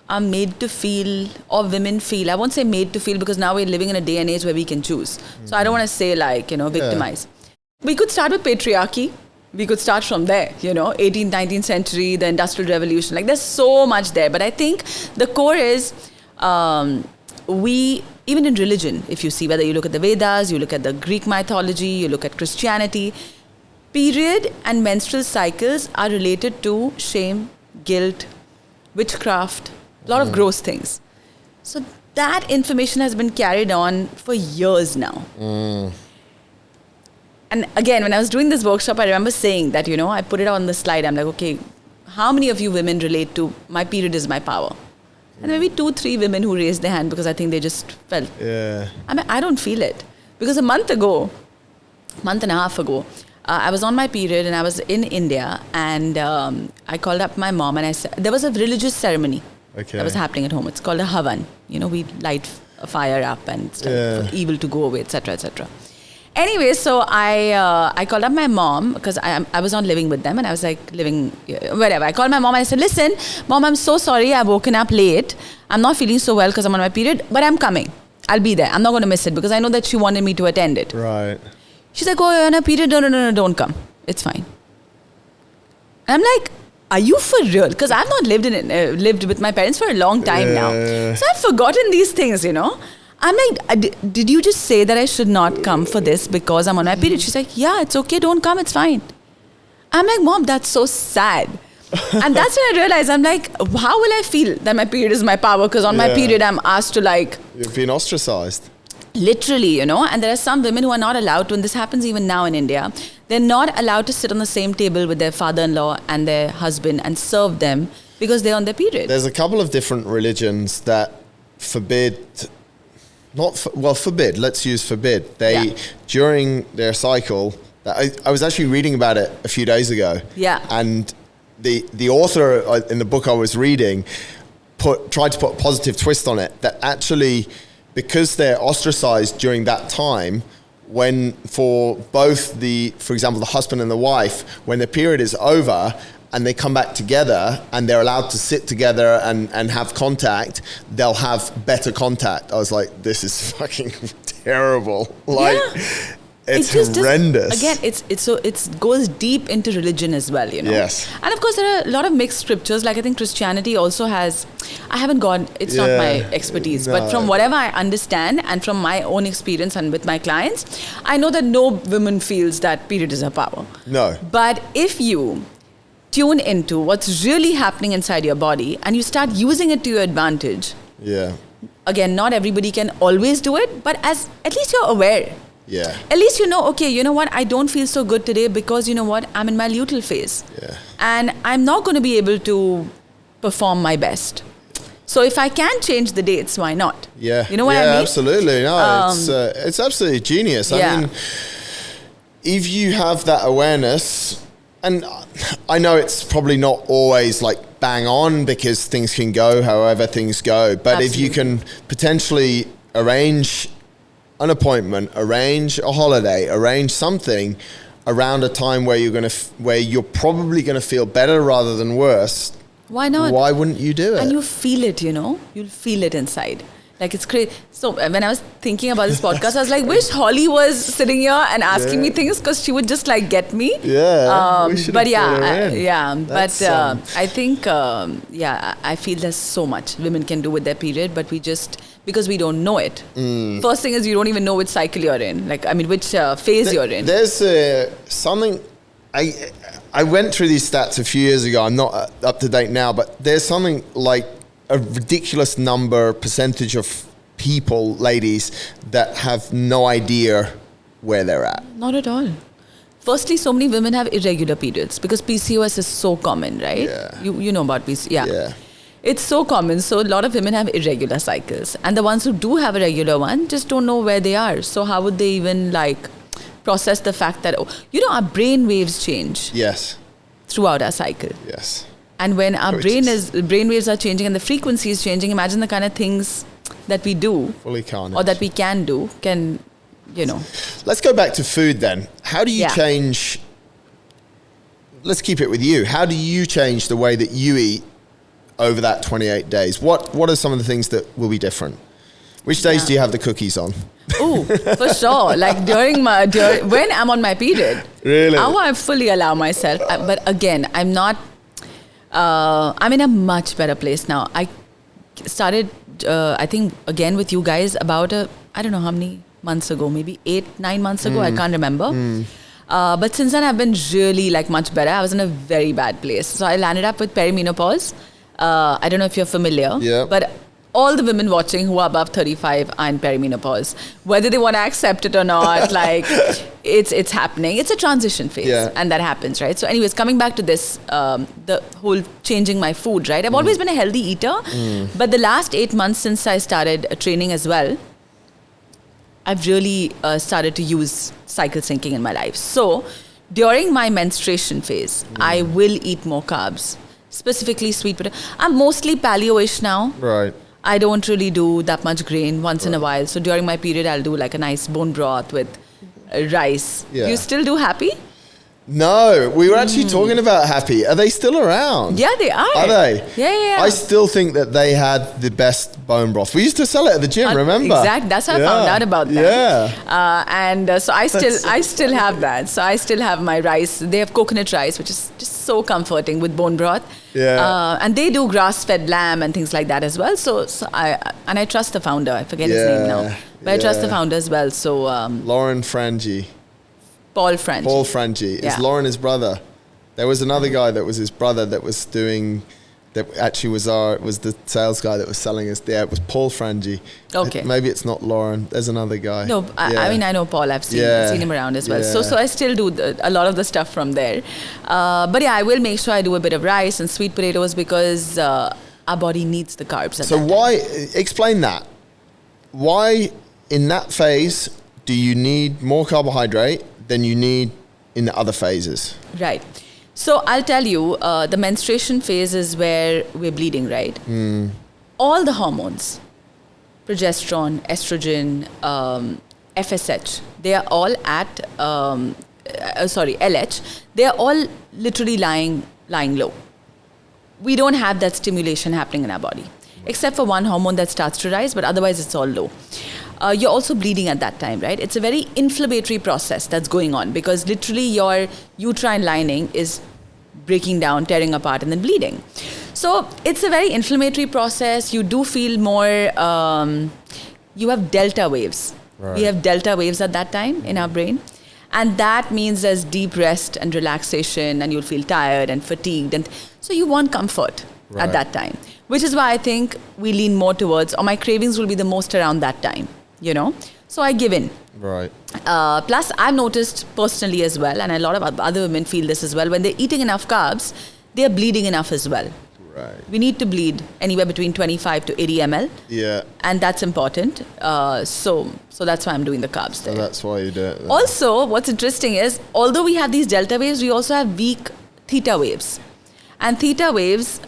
are made to feel, or women feel, I won't say made to feel because now we're living in a day and age where we can choose. So I don't want to say victimize. Yeah. We could start with patriarchy. We could start from there, 18th, 19th century, the Industrial Revolution. Like, there's so much there. But I think the core is even in religion, if you see, whether you look at the Vedas, you look at the Greek mythology, you look at Christianity, period and menstrual cycles are related to shame, guilt, witchcraft, a lot of gross things. So that information has been carried on for years now. And again, when I was doing this workshop, I remember saying that, I put it on the slide. I'm like, okay, how many of you women relate to my period is my power? And maybe 2-3 women who raised their hand because I think they just felt. Yeah. I don't feel it. Because a month and a half ago, I was on my period and I was in India, and I called up my mom and I said, there was a religious ceremony that was happening at home. It's called a Havan. We light a fire up and stuff for evil to go away, etc., etc. Anyway, so I called up my mom because I was not living with them, and I was like living wherever. I called my mom and I said, listen, Mom, I'm so sorry I've woken up late. I'm not feeling so well because I'm on my period, but I'm coming. I'll be there. I'm not going to miss it because I know that she wanted me to attend it. Right. She's like, oh, you're on a period? No, don't come. It's fine. And I'm like, are you for real? Because I've not lived with my parents for a long time now. So I've forgotten these things, I'm like, did you just say that I should not come for this because I'm on my period? She's like, yeah, it's okay. Don't come. It's fine. I'm like, Mom, that's so sad. And that's when I realized, I'm like, how will I feel that my period is my power? Because on my period, I'm asked to You've been ostracized. Literally, and there are some women who are not allowed to, and this happens even now in India, they're not allowed to sit on the same table with their father-in-law and their husband and serve them because they're on their period. There's a couple of different religions that forbid, let's use forbid. During their cycle, I was actually reading about it a few days ago. Yeah. And the author in the book I was reading tried to put a positive twist on it, that actually, because they're ostracized during that time, when for both for example, the husband and the wife, when the period is over and they come back together and they're allowed to sit together and have contact, they'll have better contact. I was like, this is fucking terrible. Like, it's horrendous. Again, it goes deep into religion as well, you know. Yes. And of course, there are a lot of mixed scriptures. Like I think Christianity also has. I haven't gone. It's not my expertise, but from whatever I understand and from my own experience and with my clients, I know that no woman feels that period is a power. No. But if you tune into what's really happening inside your body and you start using it to your advantage. Yeah. Again, not everybody can always do it, but at least you're aware. Yeah. At least you know, okay, you know what, I don't feel so good today because you know what, I'm in my luteal phase. Yeah. And I'm not going to be able to perform my best. So if I can change the dates, why not? Yeah. You know what I mean? Yeah, absolutely. No, it's absolutely genius. Yeah. I mean, if you have that awareness, and I know it's probably not always like bang on because things can go however things go, but Absolutely. if you can potentially arrange an appointment, arrange a holiday, arrange something around a time where you're probably going to feel better rather than worse. Why not? Why wouldn't you do it? And you feel it, you know, you'll feel it inside. Like it's crazy. So when I was thinking about this podcast, I was like, wish Holly was sitting here and asking me things because she would just like get me. Yeah. We should have brought her in. But I think, I feel there's so much women can do with their period, but because we don't know it. First thing is you don't even know which cycle you're in. Like, I mean, which phase you're in. There's something, I went through these stats a few years ago. I'm not up to date now, but there's something like a ridiculous percentage of people, ladies, that have no idea where they're at. Not at all. Firstly, so many women have irregular periods because PCOS is so common, right? Yeah. You know about PCOS. Yeah. It's so common. So a lot of women have irregular cycles. And the ones who do have a regular one just don't know where they are. So how would they even process the fact that, our brain waves change Yes. throughout our cycle. Yes. And when our brain waves are changing and the frequency is changing, imagine the kind of things that we do Fully carnage. or that we can do Let's go back to food then. How do you change? Let's keep it with you. How do you change the way that you eat over that 28 days? What are some of the things that will be different? Which days do you have the cookies on? Oh, for sure. Like when I'm on my period. Really? Now I fully allow myself. But again, I'm not. I'm in a much better place now. I started, I think, again with you guys about I don't know how many months ago, maybe 8-9 months ago. I can't remember. But since then, I've been really much better. I was in a very bad place. So I landed up with perimenopause. I don't know if you're familiar. Yeah. But all the women watching who are above 35 are in perimenopause. Whether they want to accept it or not, it's happening. It's a transition phase. Yeah. And that happens, right? So anyways, coming back to this, the whole changing my food, right? I've always been a healthy eater. But the last 8 months since I started training as well, I've really started to use cycle syncing in my life. So during my menstruation phase, I will eat more carbs, specifically sweet potato. I'm mostly paleo-ish now. Right. I don't really do that much grain once in a while. So during my period, I'll do a nice bone broth with rice. Yeah. You still do happy? No, we were actually talking about Happy. Are they still around? Yeah, they are. Are they? Yeah. I still think that they had the best bone broth. We used to sell it at the gym, remember? Exactly. That's how I found out about that. Yeah. So I still have that. So I still have my rice. They have coconut rice, which is just so comforting with bone broth. Yeah. And they do grass-fed lamb and things like that as well. So I trust the founder. I forget his name now, but I trust the founder as well. So Lauren Frangi. Paul Frangi. Is Lauren his brother? There was another guy that was his brother that was doing, that actually was the sales guy that was selling us. Yeah, it was Paul Frangi. Okay. Maybe it's not Lauren. There's another guy. No, I mean, I know Paul. I've seen him around as well. Yeah. So I still do a lot of the stuff from there. But I will make sure I do a bit of rice and sweet potatoes because our body needs the carbs. So explain that. Why in that phase do you need more carbohydrate than you need in the other phases? Right. So I'll tell you, the menstruation phase is where we're bleeding, right? All the hormones, progesterone, estrogen, FSH, they are all at, LH, they are all literally lying lying low. We don't have that stimulation happening in our body, except for one hormone that starts to rise, but otherwise it's all low. You're also bleeding at that time, right? It's a very inflammatory process that's going on because literally your uterine lining is breaking down, tearing apart, and then bleeding. So it's a very inflammatory process. You do feel more, you have delta waves. Right. We have delta waves at that time in our brain. And that means there's deep rest and relaxation, and you'll feel tired and fatigued. And so you want comfort at that time, which is why I think we lean more towards, or my cravings will be the most around that time, you know? So I give in. Right. Plus, I've noticed personally as well, and a lot of other women feel this as well, when they're eating enough carbs, they're bleeding enough as well. Right. We need to bleed anywhere between 25 to 80 ml. Yeah. And that's important. So that's why I'm doing the carbs there. So that's why you do it. Then. Also, what's interesting is, although we have these delta waves, we also have weak theta waves. And theta waves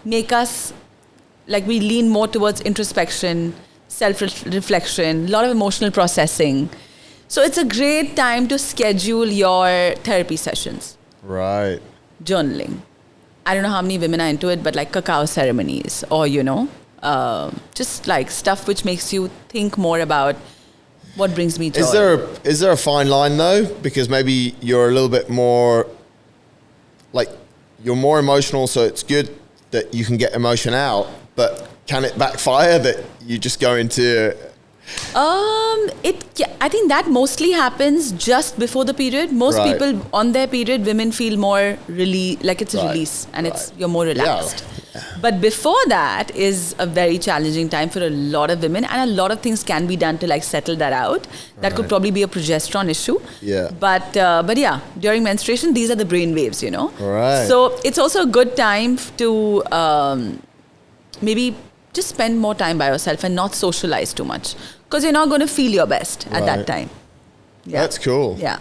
make us, like, we lean more towards introspection, self-reflection, a lot of emotional processing. So it's a great time to schedule your therapy sessions. Right. Journaling. I don't know how many women are into it, but like cacao ceremonies or, you know, just like stuff which makes you think more about what brings me joy. Is there a fine line though? Because maybe you're a little bit more, like, you're more emotional, so it's good that you can get emotion out, but can it backfire that you just go into... I think that mostly happens just before the period. Most people on their period, women feel more like it's a release, and you're more relaxed. Yeah. But before that is a very challenging time for a lot of women, and a lot of things can be done to like settle that out. That could probably be a progesterone issue. Yeah. But yeah, during menstruation, these are the brain waves, you know. Right. So it's also a good time to maybe just spend more time by yourself and not socialize too much, because you're not going to feel your best at that time. Yeah. That's cool. Yeah.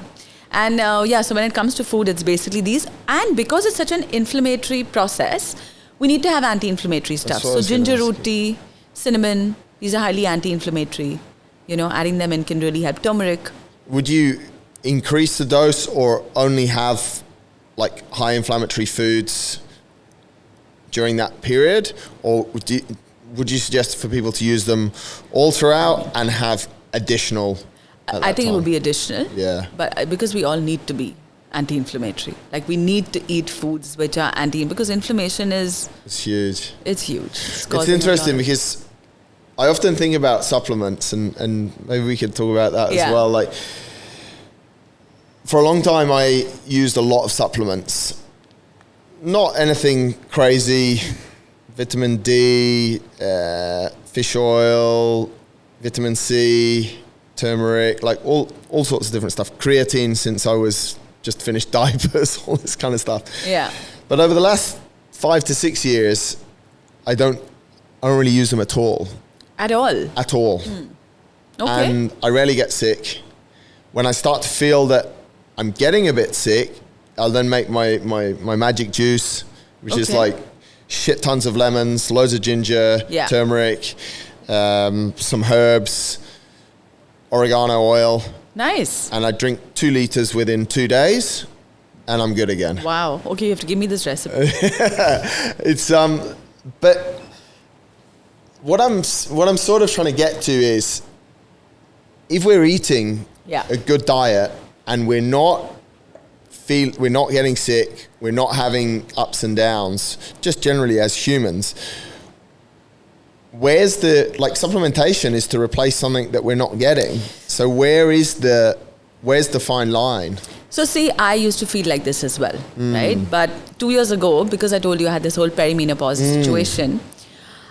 And so when it comes to food, it's basically these. And because it's such an inflammatory process, we need to have anti-inflammatory stuff. So ginger root tea, cinnamon, these are highly anti-inflammatory. You know, adding them in can really help. Turmeric. Would you increase the dose or only have like high inflammatory foods during that period? Or would you suggest for people to use them all throughout and have additional? I think it would be additional. Yeah. But because we all need to be anti-inflammatory. Like we need to eat foods which are because inflammation is... It's huge. It's huge. It's interesting because I often think about supplements and maybe we could talk about that as well. Like for a long time I used a lot of supplements. Not anything crazy. Vitamin D, fish oil, vitamin C, turmeric, like all sorts of different stuff. Creatine, since I was just finished diapers, all this kind of stuff. Yeah. But over the last 5 to 6 years, I don't really use them at all. At all? At all. Okay. And I rarely get sick. When I start to feel that I'm getting a bit sick, I'll then make my magic juice, which is like shit tons of lemons, loads of ginger, turmeric, some herbs, oregano oil. Nice. And I drink 2 liters within 2 days and I'm good again. Wow. Okay, you have to give me this recipe. It's but what I'm sort of trying to get to is if we're eating a good diet and we're not getting sick, we're not having ups and downs, just generally as humans, where's the, like, supplementation is to replace something that we're not getting. So where's the fine line? So see, I used to feel like this as well, right? But 2 years ago, because I told you I had this whole perimenopause situation,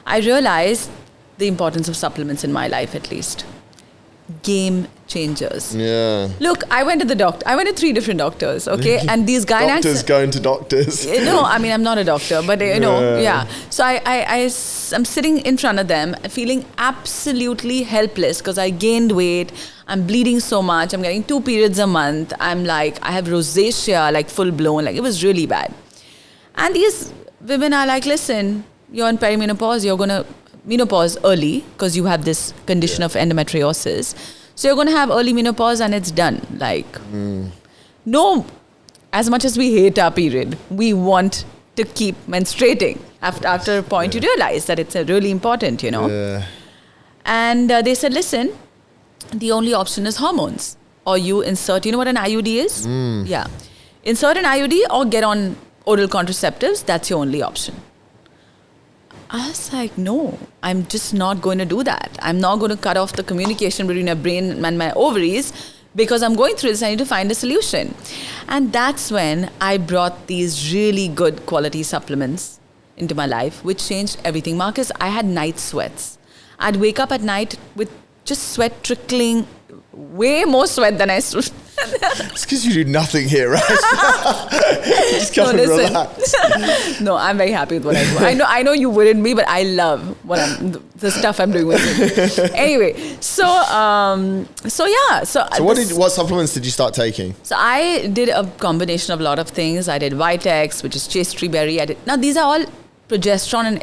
I realized the importance of supplements in my life, at least. Game changers. Yeah. Look, I went to the doctor. I went to 3 different doctors, okay? And these gynecologists... Doctors going to doctors. No, I mean, I'm not a doctor, but, you know, So I'm sitting in front of them, feeling absolutely helpless because I gained weight. I'm bleeding so much. I'm getting 2 periods a month. I'm like, I have rosacea, like full blown. Like, it was really bad. And these women are like, listen, you're in perimenopause. You're going to menopause early because you have this condition of endometriosis. So you're going to have early menopause and it's done. Like, no as much as we hate our period, we want to keep menstruating. After a point, you realize that it's really important, you know. Yeah. And they said, listen, the only option is hormones. Or you insert, you know what an IUD is? Yeah. Insert an IUD or get on oral contraceptives. That's your only option. I was like, no, I'm just not going to do that. I'm not going to cut off the communication between my brain and my ovaries because I'm going through this. I need to find a solution. And that's when I brought these really good quality supplements into my life, which changed everything. Marcus, I had night sweats. I'd wake up at night with just sweat trickling, way more sweat than I should. It's because you do nothing here, right? Just come and relax. No, I'm very happy with what I do. I know you wouldn't be, but I love the stuff I'm doing with you. Anyway, so what supplements did you start taking? So I did a combination of a lot of things. I did Vitex, which is chaste berry. Now these are all progesterone and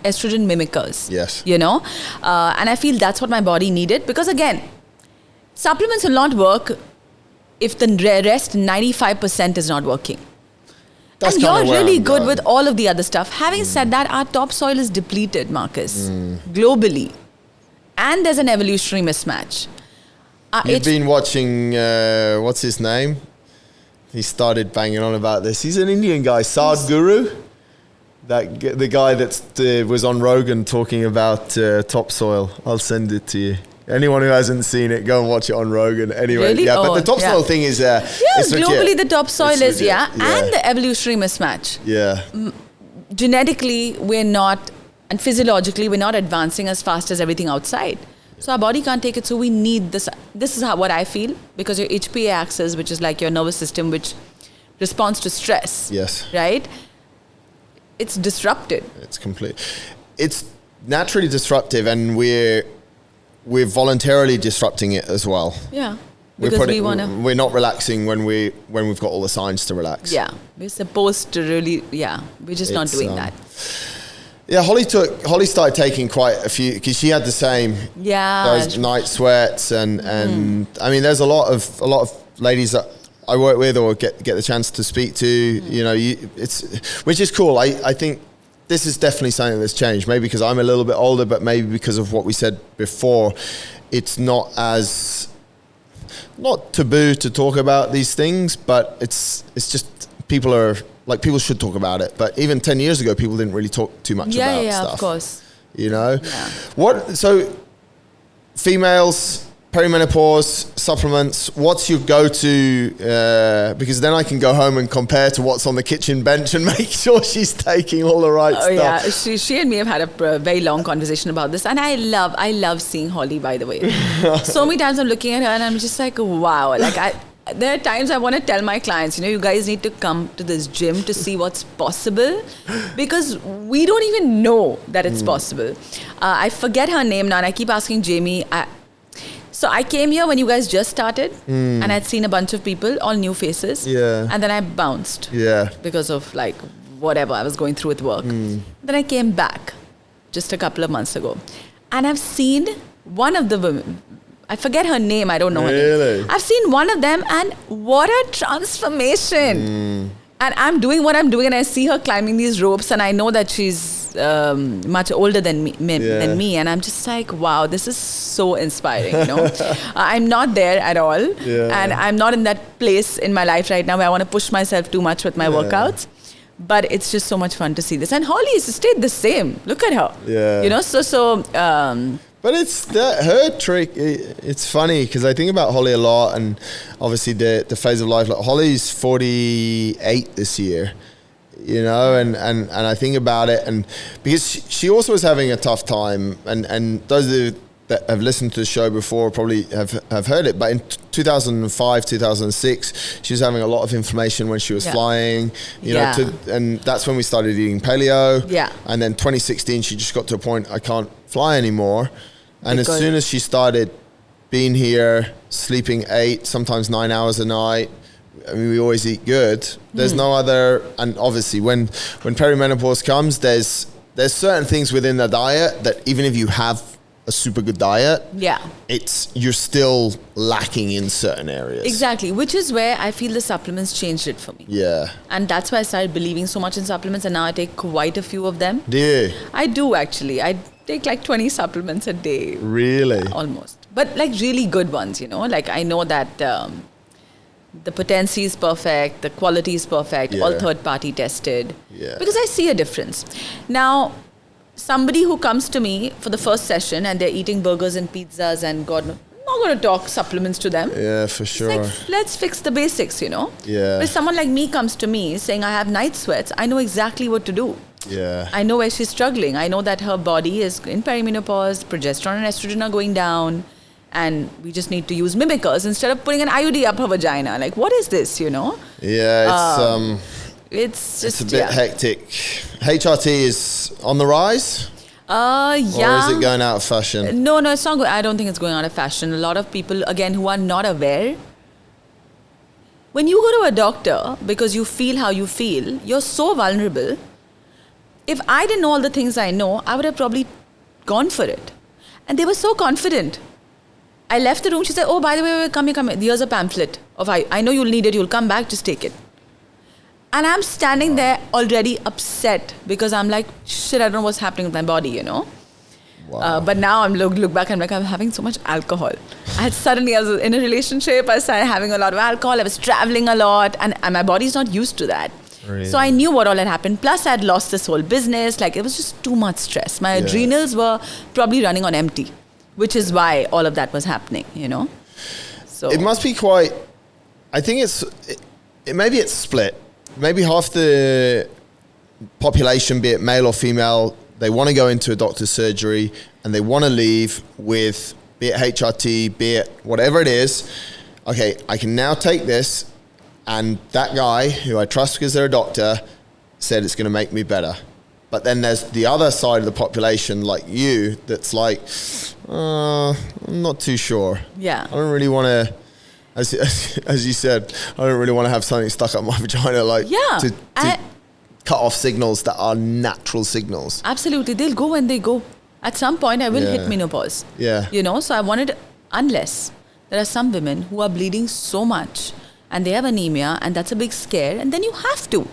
estrogen mimickers. Yes. You know, and I feel that's what my body needed because again, supplements will not work if the rest 95% is not working. That's and you're really good going with all of the other stuff. Having said that, our topsoil is depleted, Marcus, globally. And there's an evolutionary mismatch. You've been watching, what's his name? He started banging on about this. He's an Indian guy, Sadhguru. The guy that was on Rogan talking about topsoil. I'll send it to you. Anyone who hasn't seen it, go and watch it on Rogan. Anyway, really? But the topsoil thing is... globally the topsoil is, yeah. And the evolutionary mismatch. Yeah. Genetically, we're not, and physiologically, we're not advancing as fast as everything outside. So our body can't take it, so we need this. This is what I feel, because your HPA axis, which is like your nervous system, which responds to stress. Yes. Right? It's disrupted. It's naturally disruptive, and we're voluntarily disrupting it as well. Yeah, because we're not relaxing when we've got all the signs to relax. Yeah, we're supposed to really. Yeah, we're just not doing that. Yeah, Holly started taking quite a few because she had the same. Yeah, those night sweats and I mean, there's a lot of ladies that I work with or get the chance to speak to. You know, which is cool. I think. This is definitely something that's changed. Maybe because I'm a little bit older, but maybe because of what we said before, it's not taboo to talk about these things, but it's just people should talk about it. But even 10 years ago, people didn't really talk too much about stuff. Yeah, of course. You know? Yeah. So females, perimenopause, supplements, what's your go-to? Because then I can go home and compare to what's on the kitchen bench and make sure she's taking all the right stuff. Yeah, she and me have had a very long conversation about this, and I love seeing Holly, by the way. So many times I'm looking at her and I'm just like, wow. Like there are times I want to tell my clients, you guys need to come to this gym to see what's possible, because we don't even know that it's possible. I forget her name now, and I keep asking Jamie. So I came here when you guys just started, and I'd seen a bunch of people, all new faces. Yeah. And then I bounced. Yeah. Because of like whatever I was going through with work. Then I came back just a couple of months ago, and I've seen one of the women. I forget her name. I don't know her name. I've seen one of them, and what a transformation. And I'm doing what I'm doing, and I see her climbing these ropes, and I know that she's much older than me, and I'm just like, wow, this is so inspiring. I'm not there at all, and I'm not in that place in my life right now where I want to push myself too much with my workouts. But it's just so much fun to see this, and Holly has stayed the same. Look at her. But it's her trick. It's funny because I think about Holly a lot, and obviously the phase of life. Like Holly's 48 this year, and I think about it, and because she also was having a tough time, and those that have listened to the show before probably have heard it. But in 2005, 2006, she was having a lot of inflammation when she was flying, and that's when we started eating paleo. Yeah. And then 2016, she just got to a point, I can't fly anymore. And as soon as she started being here, sleeping 8, sometimes 9 hours a night, I mean, we always eat good. There's no other, and obviously when perimenopause comes, there's certain things within the diet that even if you have a super good diet, Yeah. you're still lacking in certain areas. Exactly. Which is where I feel the supplements changed it for me. Yeah. And that's why I started believing so much in supplements, and now I take quite a few of them. Do you? I do, actually. I take like 20 supplements a day. Really? Almost. But like really good ones, you know. Like I know that the potency is perfect, the quality is perfect, all third party tested. Yeah. Because I see a difference. Now, somebody who comes to me for the first session and they're eating burgers and pizzas and God knows, I'm not going to talk supplements to them. Yeah, for sure. It's like, let's fix the basics, you know. Yeah. If someone like me comes to me saying I have night sweats, I know exactly what to do. Yeah. I know where she's struggling. I know that her body is in perimenopause, progesterone and estrogen are going down, and we just need to use mimickers instead of putting an IUD up her vagina. Like, what is this, you know? Yeah, It's just it's a bit hectic. HRT is on the rise? Yeah. Or is it going out of fashion? No, it's not going. I don't think it's going out of fashion. A lot of people, again, who are not aware. When you go to a doctor because you feel how you feel, you're so vulnerable. If I didn't know all the things I know, I would have probably gone for it. And they were so confident. I left the room. She said, oh, by the way, come here. Here's a pamphlet. I know you'll need it. You'll come back. Just take it. And I'm standing there already upset because I'm like, shit, I don't know what's happening with my body, you know. Wow. But now I'm look back and I'm like, I'm having so much alcohol. I was in a relationship. I started having a lot of alcohol. I was traveling a lot. And my body's not used to that. Really? So I knew what all had happened. Plus, I had lost this whole business. Like, it was just too much stress. My adrenals were probably running on empty, which is why all of that was happening, you know. So it must be quite... I think maybe it's split. Maybe half the population, be it male or female, they want to go into a doctor's surgery and they want to leave with, be it HRT, be it whatever it is. Okay, I can now take this, and that guy who I trust because they're a doctor said it's going to make me better. But then there's the other side of the population, like you, that's like, I'm not too sure. Yeah. I don't really want to... As you said, I don't really want to have something stuck up my vagina, like to cut off signals that are natural signals. Absolutely. They'll go when they go. At some point, I will hit menopause. Yeah. You know, so I wanted, unless there are some women who are bleeding so much and they have anemia and that's a big scare, and then you have to.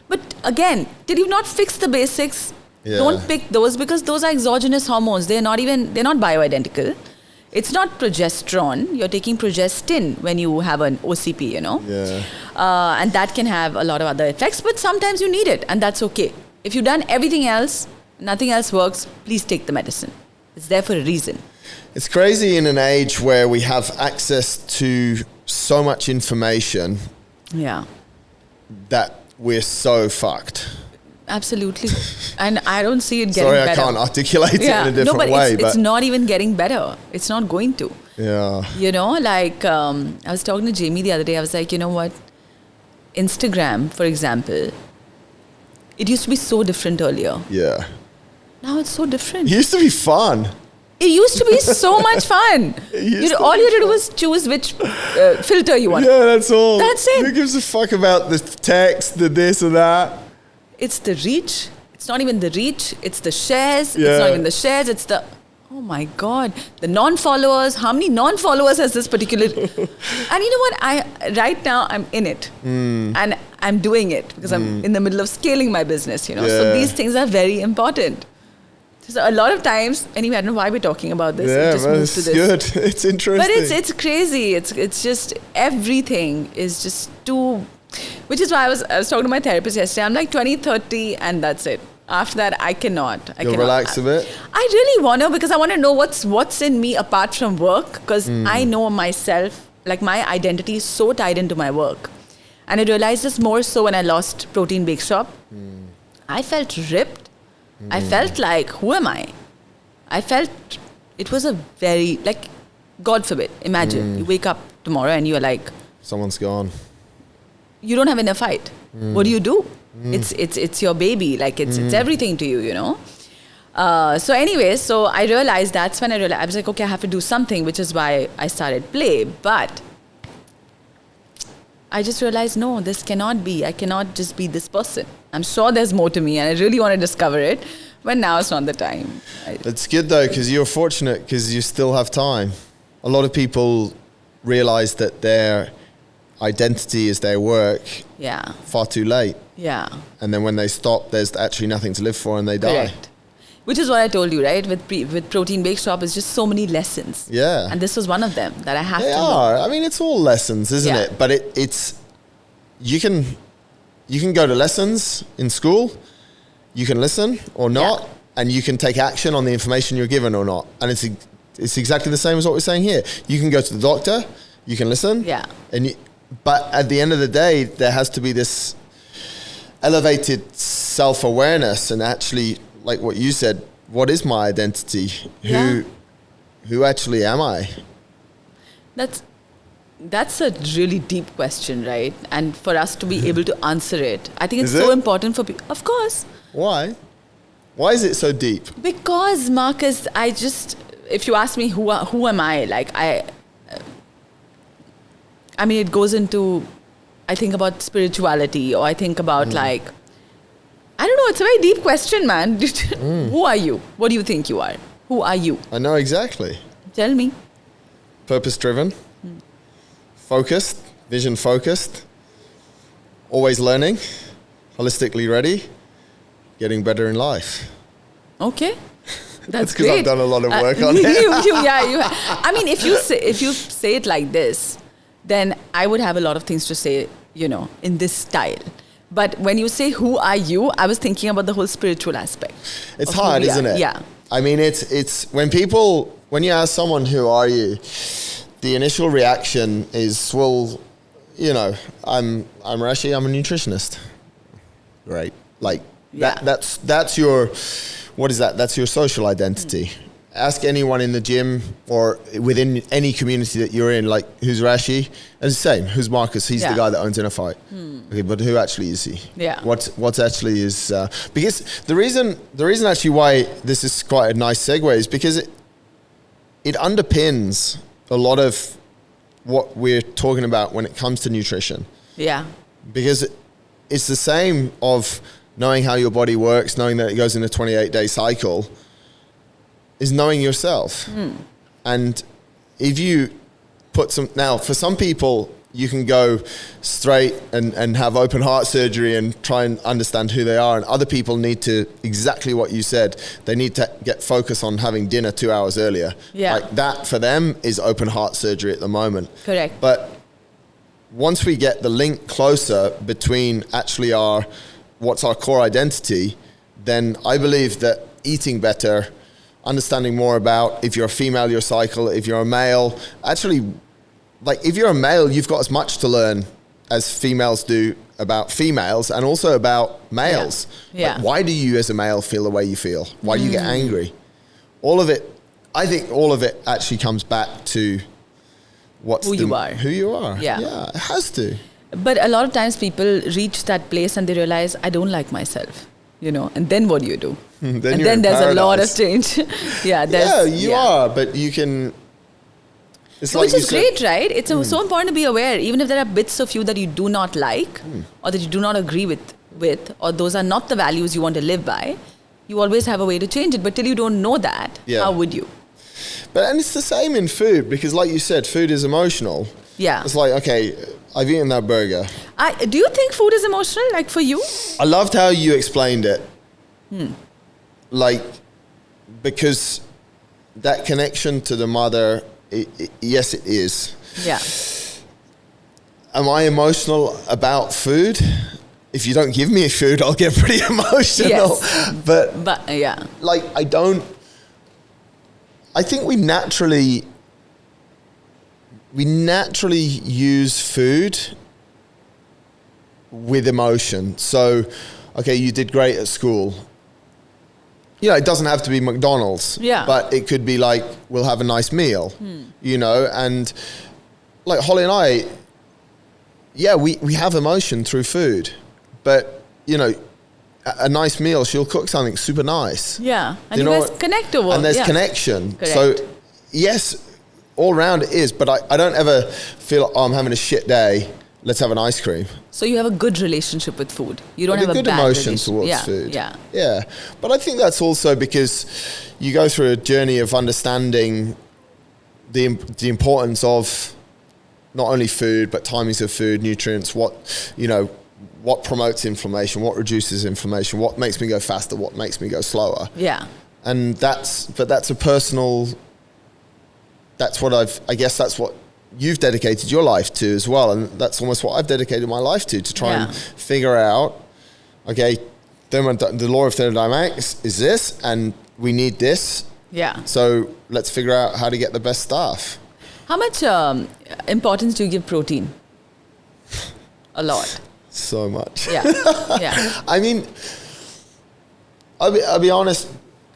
But again, did you not fix the basics? Yeah. Don't pick those because those are exogenous hormones. They're not bioidentical. It's not progesterone. You're taking progestin when you have an OCP, you know. Yeah. And that can have a lot of other effects, but sometimes you need it, and that's okay. If you've done everything else, nothing else works, please take the medicine. It's there for a reason. It's crazy in an age where we have access to so much information that we're so fucked. Absolutely. And I don't see it getting better. Sorry, I can't articulate it in a different way. It's not even getting better. It's not going to. Yeah. You know, like I was talking to Jamie the other day. I was like, you know what? Instagram, for example, it used to be so different earlier. Yeah. Now it's so different. It used to be fun. It used to be so much fun. All you had to do was choose which filter you want. Yeah, that's all. That's it. Who gives a fuck about the text, the this or that? It's the reach. It's not even the reach. It's the shares. It's not even the shares. It's the, oh my God, the non-followers. How many non-followers has this particular? And you know what? Right now I'm in it. And I'm doing it because I'm in the middle of scaling my business, you know. So these things are very important. So a lot of times, anyway, I don't know why we're talking about this. Yeah, just it's to this. good. It's interesting. But it's crazy. It's just everything is just too. Which is why I was talking to my therapist yesterday. I'm like 20, 30 and that's it. After that, I cannot. You'll relax a bit? I really want to because I want to know what's in me apart from work because I know myself, like my identity is so tied into my work. And I realized this more so when I lost Protein Bake Shop. I felt ripped. I felt like, who am I? I felt it was a very, like, God forbid, imagine you wake up tomorrow and you're like, someone's gone. You don't have InnerFight. What do? It's your baby. Like it's everything to you, you know. So anyway, so I realized I was like, okay, I have to do something, which is why I started Play. But I just realized, no, this cannot be. I cannot just be this person. I'm sure there's more to me and I really want to discover it. But now it's not the time. It's good though, because you're fortunate because you still have time. A lot of people realize that their identity is their work far too late. Yeah. And then when they stop, there's actually nothing to live for and they die. Correct. Which is what I told you, right? With Protein Bake Shop, it's just so many lessons. Yeah. And this was one of them that I have to They are. I mean, it's all lessons, isn't Yeah. it? But it's you can go to lessons in school, you can listen or not, and you can take action on the information you're given or not. And it's exactly the same as what we're saying here. You can go to the doctor, you can listen, but at the end of the day, there has to be this elevated self-awareness and actually, like what you said, what is my identity? Who actually am I? That's a really deep question, right? And for us to be able to answer it, I think it's so important for people. Of course. Why? Why is it so deep? Because, Marcus, if you ask me who am I, like I mean, it goes into, I think about spirituality, or I think about like, I don't know, it's a very deep question, man. Who are you? What do you think you are? Who are you? I know exactly. Tell me. Purpose-driven, focused, vision-focused, always learning, holistically ready, getting better in life. Okay. That's because I've done a lot of work on it. I mean, if you say it like this, then I would have a lot of things to say, in this style. But when you say, who are you? I was thinking about the whole spiritual aspect. It's hard, isn't it? Yeah. I mean, it's when you ask someone, who are you? The initial reaction is, well, I'm Rashi, I'm a nutritionist. Right. Like that's your, what is that? That's your social identity. Ask anyone in the gym or within any community that you're in, like, who's Rashi? And it's the same. Who's Marcus? He's the guy that owns InnerFight. Okay, but who actually is he? Yeah. What's actually is... because the reason actually why this is quite a nice segue is because it underpins a lot of what we're talking about when it comes to nutrition. Yeah. Because it's the same of knowing how your body works, knowing that it goes in a 28-day cycle, is knowing yourself. And if you put now for some people, you can go straight and have open heart surgery and try and understand who they are. And other people need to, exactly what you said, they need to get focused on having dinner 2 hours earlier. Yeah. Like that for them is open heart surgery at the moment. Correct. But once we get the link closer between actually what's our core identity, then I believe that eating better, understanding more about, if you're a female, your cycle, if you're a male, actually, like if you're a male, you've got as much to learn as females do about females and also about males. Yeah. Like, why do you as a male feel the way you feel? Why do you get angry? All of it, I think all of it actually comes back to who you are. Yeah, it has to. But a lot of times people reach that place and they realize, I don't like myself, and then what do you do? Then there's a lot of change. You are, but you can... Which is great, right? It's so important to be aware, even if there are bits of you that you do not like or that you do not agree with, or those are not the values you want to live by, you always have a way to change it. But till you don't know that, how would you? And it's the same in food, because like you said, food is emotional. Yeah. It's like, okay, I've eaten that burger. Do you think food is emotional, like for you? I loved how you explained it. Like, because that connection to the mother, yes, it is. Yeah. Am I emotional about food? If you don't give me food, I'll get pretty emotional. Yes. But yeah. Like, I think we naturally use food with emotion. So, okay, you did great at school. It doesn't have to be McDonald's. Yeah. But it could be like, we'll have a nice meal, and like Holly and I, we have emotion through food, but a nice meal, she'll cook something super nice. Yeah. And you guys connect over. And there's connection. Correct. So yes, all round it is, but I don't ever feel, I'm having a shit day. let's have an ice cream. So you have a good relationship with food. You don't Like have a good bad emotion towards food. Yeah. But I think that's also because you go through a journey of understanding the importance of not only food, but timings of food, nutrients, what promotes inflammation, what reduces inflammation, what makes me go faster, what makes me go slower. Yeah. And that's a personal, that's what you've dedicated your life to as well. And that's almost what I've dedicated my life to try and figure out, okay, the law of thermodynamics is this, and we need this. Yeah. So let's figure out how to get the best stuff. How much importance do you give protein? A lot. So much. Yeah. Yeah. I mean, I'll be honest,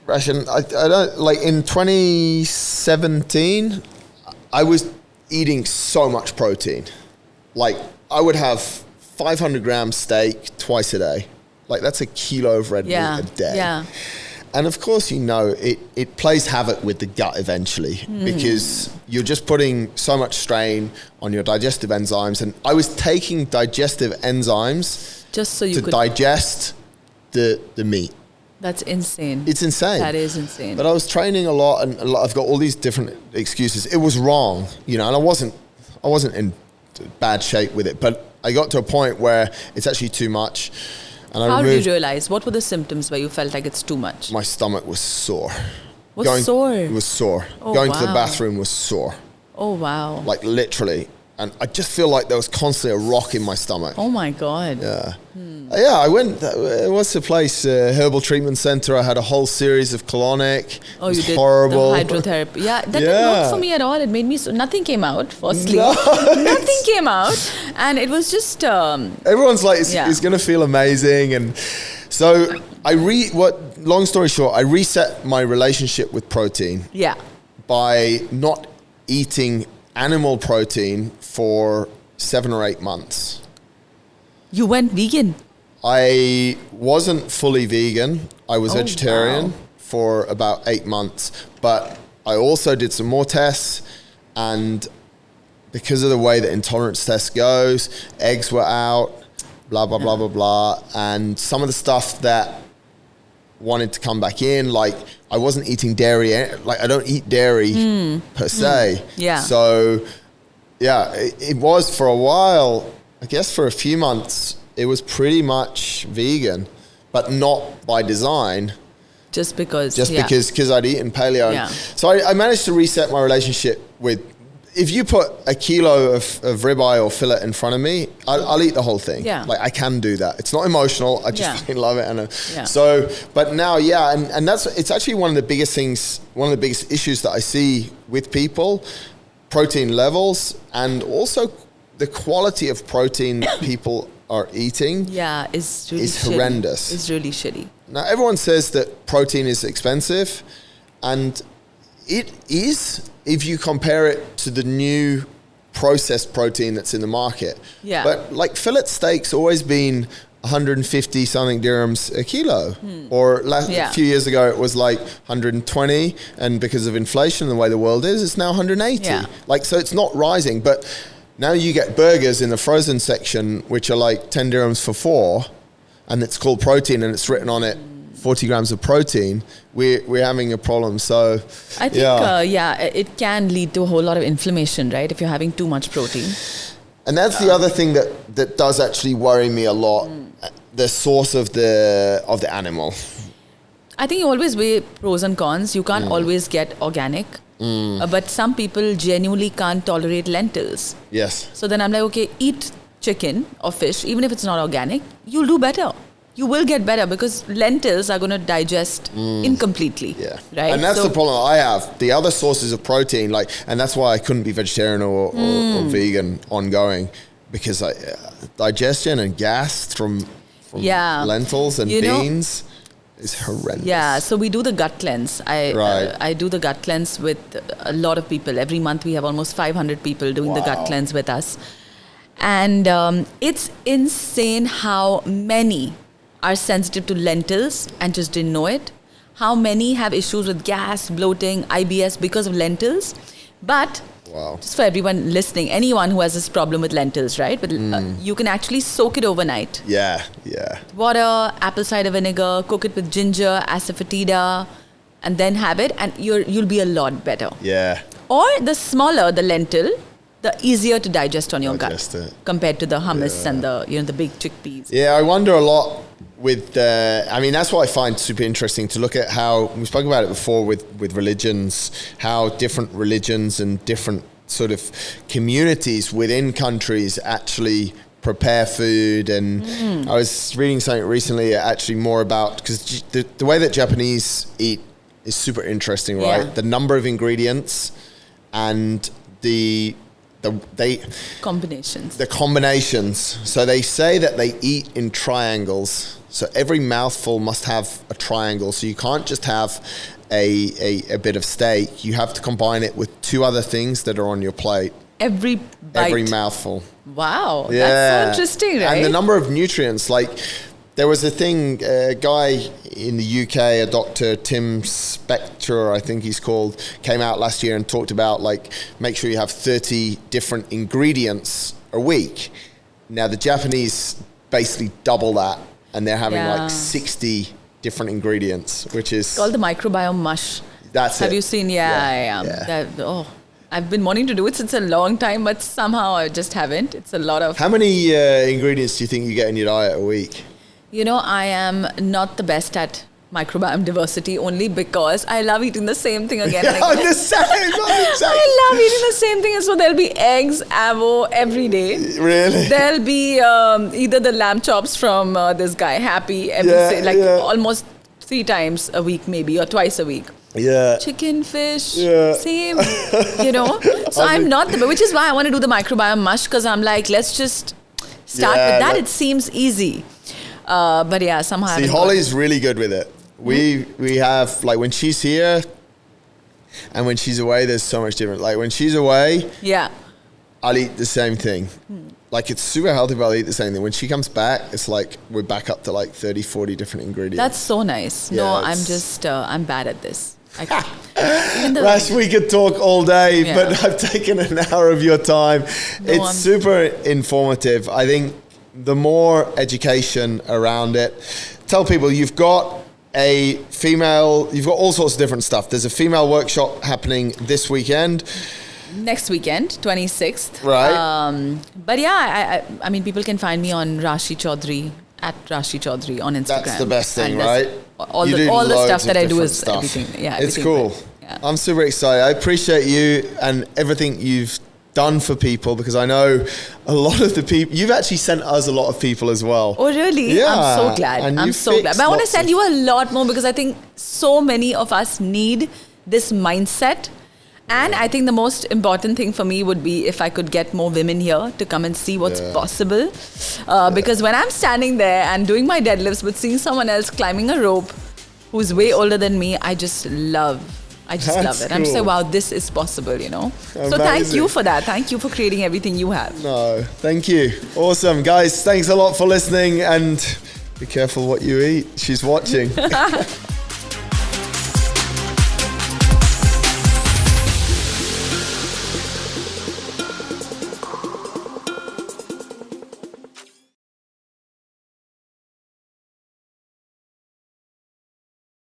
Rashi, I don't, like in 2017, I was eating so much protein. Like I would have 500 grams steak twice a day. Like that's a kilo of red meat a day. Yeah. And of course, it plays havoc with the gut eventually because you're just putting so much strain on your digestive enzymes. And I was taking digestive enzymes just so you could digest the meat. That's insane. It's insane. That is insane. But I was training a lot, and I've got all these different excuses. It was wrong, and I wasn't in bad shape with it. But I got to a point where it's actually too much. And how did you realize? What were the symptoms where you felt like it's too much? My stomach was sore. Sore? It was sore. Oh, Going to the bathroom was sore. Oh, wow. Like literally. And I just feel like there was constantly a rock in my stomach. Oh, my God. Yeah. Yeah, I went, what's the place? Herbal Treatment Center. I had a whole series of colonic. Oh, it was you did horrible. the hydrotherapy. Yeah, that didn't work for me at all. It made me, nothing came out, firstly. Nothing came out. And it was just... Everyone's like, it's going to feel amazing. And so long story short, I reset my relationship with protein. Yeah. By not eating animal protein for 7 or 8 months. You went vegan? I wasn't fully vegan. I was vegetarian for about 8 months, but I also did some more tests, and because of the way the intolerance test goes, eggs were out, blah, blah, blah, blah, blah. And some of the stuff that wanted to come back in, like I wasn't eating dairy, like I don't eat dairy per se. Yeah. So yeah, it was for a while, I guess for a few months, it was pretty much vegan, but not by design. Just because I'd eaten paleo. Yeah. So I managed to reset my relationship with, if you put a kilo of ribeye or fillet in front of me, I'll eat the whole thing. Yeah. Like I can do that. It's not emotional. I just fucking love it. And but now, and it's actually one of the biggest things, one of the biggest issues that I see with people, protein levels, and also the quality of protein that people are eating. Yeah, is really horrendous. It's really shitty. Now everyone says that protein is expensive, and it is if you compare it to the new processed protein that's in the market. Yeah. But like fillet steak's always been 150 something dirhams a kilo. Or a few years ago it was like 120, and because of inflation and the way the world is, it's now 180. Yeah. Like, so it's not rising, but now you get burgers in the frozen section which are like 10 dirhams for 4, and it's called protein and it's written on it 40 grams of protein. We're having a problem. So I think it can lead to a whole lot of inflammation, right? If you're having too much protein. And that's the other thing that does actually worry me a lot. The source of the animal. I think you always weigh pros and cons. You can't always get organic. But some people genuinely can't tolerate lentils. Yes. So then I'm like, okay, eat chicken or fish, even if it's not organic, you'll do better. You will get better because lentils are going to digest incompletely. Yeah. Right. And that's the problem I have. The other sources of protein, and that's why I couldn't be vegetarian or vegan ongoing, because digestion and gas from lentils and beans is horrendous. Yeah. So we do the gut cleanse. I do the gut cleanse with a lot of people. Every month we have almost 500 people doing the gut cleanse with us. And it's insane how many are sensitive to lentils and just didn't know it. How many have issues with gas, bloating, IBS because of lentils. But Wow. Just for everyone listening, anyone who has this problem with lentils, right? But you can actually soak it overnight. Yeah. Water, apple cider vinegar, cook it with ginger, asafoetida, and then have it, and you'll be a lot better. Yeah. Or the smaller the lentil, the easier to digest on your Digest gut it. compared to the hummus and the big chickpeas. Yeah, I wonder a lot with, that's what I find super interesting to look at how, we spoke about it before with religions, how different religions and different sort of communities within countries actually prepare food. And I was reading something recently actually more about, because the way that Japanese eat is super interesting, right? Yeah. The number of ingredients and the Combinations. The combinations. So they say that they eat in triangles. So every mouthful must have a triangle. So you can't just have a bit of steak. You have to combine it with two other things that are on your plate. Every bite. Every mouthful. Wow. Yeah. That's so interesting, right? And the number of nutrients, like there was a thing, a guy in the UK, a Dr. Tim Spector, I think he's called, came out last year and talked about like, make sure you have 30 different ingredients a week. Now the Japanese basically double that, and they're having like 60 different ingredients, which is... It's called the microbiome mush. That's it. Have you seen? Yeah. I've been wanting to do it since a long time, but somehow I just haven't. It's a lot of... How many ingredients do you think you get in your diet a week? You know, I am not the best at microbiome diversity only because I love eating the same thing again and again. I'm the same. I love eating the same thing. So there'll be eggs, avo every day. Really? There'll be either the lamb chops from this guy, Happy, almost 3 times a week maybe, or twice a week. Yeah. Chicken, fish, same, So I'm not which is why I want to do the microbiome mush, because I'm like, let's just start with that. It seems easy. But yeah, somehow. See, Holly's really good with it. We have, like, when she's here and when she's away, there's so much different. Like, when she's away, I'll eat the same thing. Like, it's super healthy, but I'll eat the same thing. When she comes back, it's like we're back up to like 30, 40 different ingredients. That's so nice. Yeah, I'm just, I'm bad at this. Rash, we could talk all day, but I've taken an hour of your time. It's super informative. I think the more education around it, tell people you've got all sorts of different stuff. There's a female workshop happening this weekend. Next weekend, 26th. Right. But yeah, I mean, people can find me on Rashi Chowdhury, at Rashi Chowdhury on Instagram. That's the best thing, right? All the stuff that I do is everything. Yeah, it's cool. Yeah. I'm super excited. I appreciate you and everything you've done for people, because I know a lot of the people, you've actually sent us a lot of people as well. Oh, really? Yeah. I'm so glad. I'm so glad. But I want to send you a lot more, because I think so many of us need this mindset. And I think the most important thing for me would be if I could get more women here to come and see what's possible. Because when I'm standing there and doing my deadlifts, but seeing someone else climbing a rope who's way older than me, I just love it. Cool. I'm just like, wow, this is possible, Amazing. So thank you for that. Thank you for creating everything you have. No, thank you. Awesome. Guys, thanks a lot for listening, and be careful what you eat. She's watching.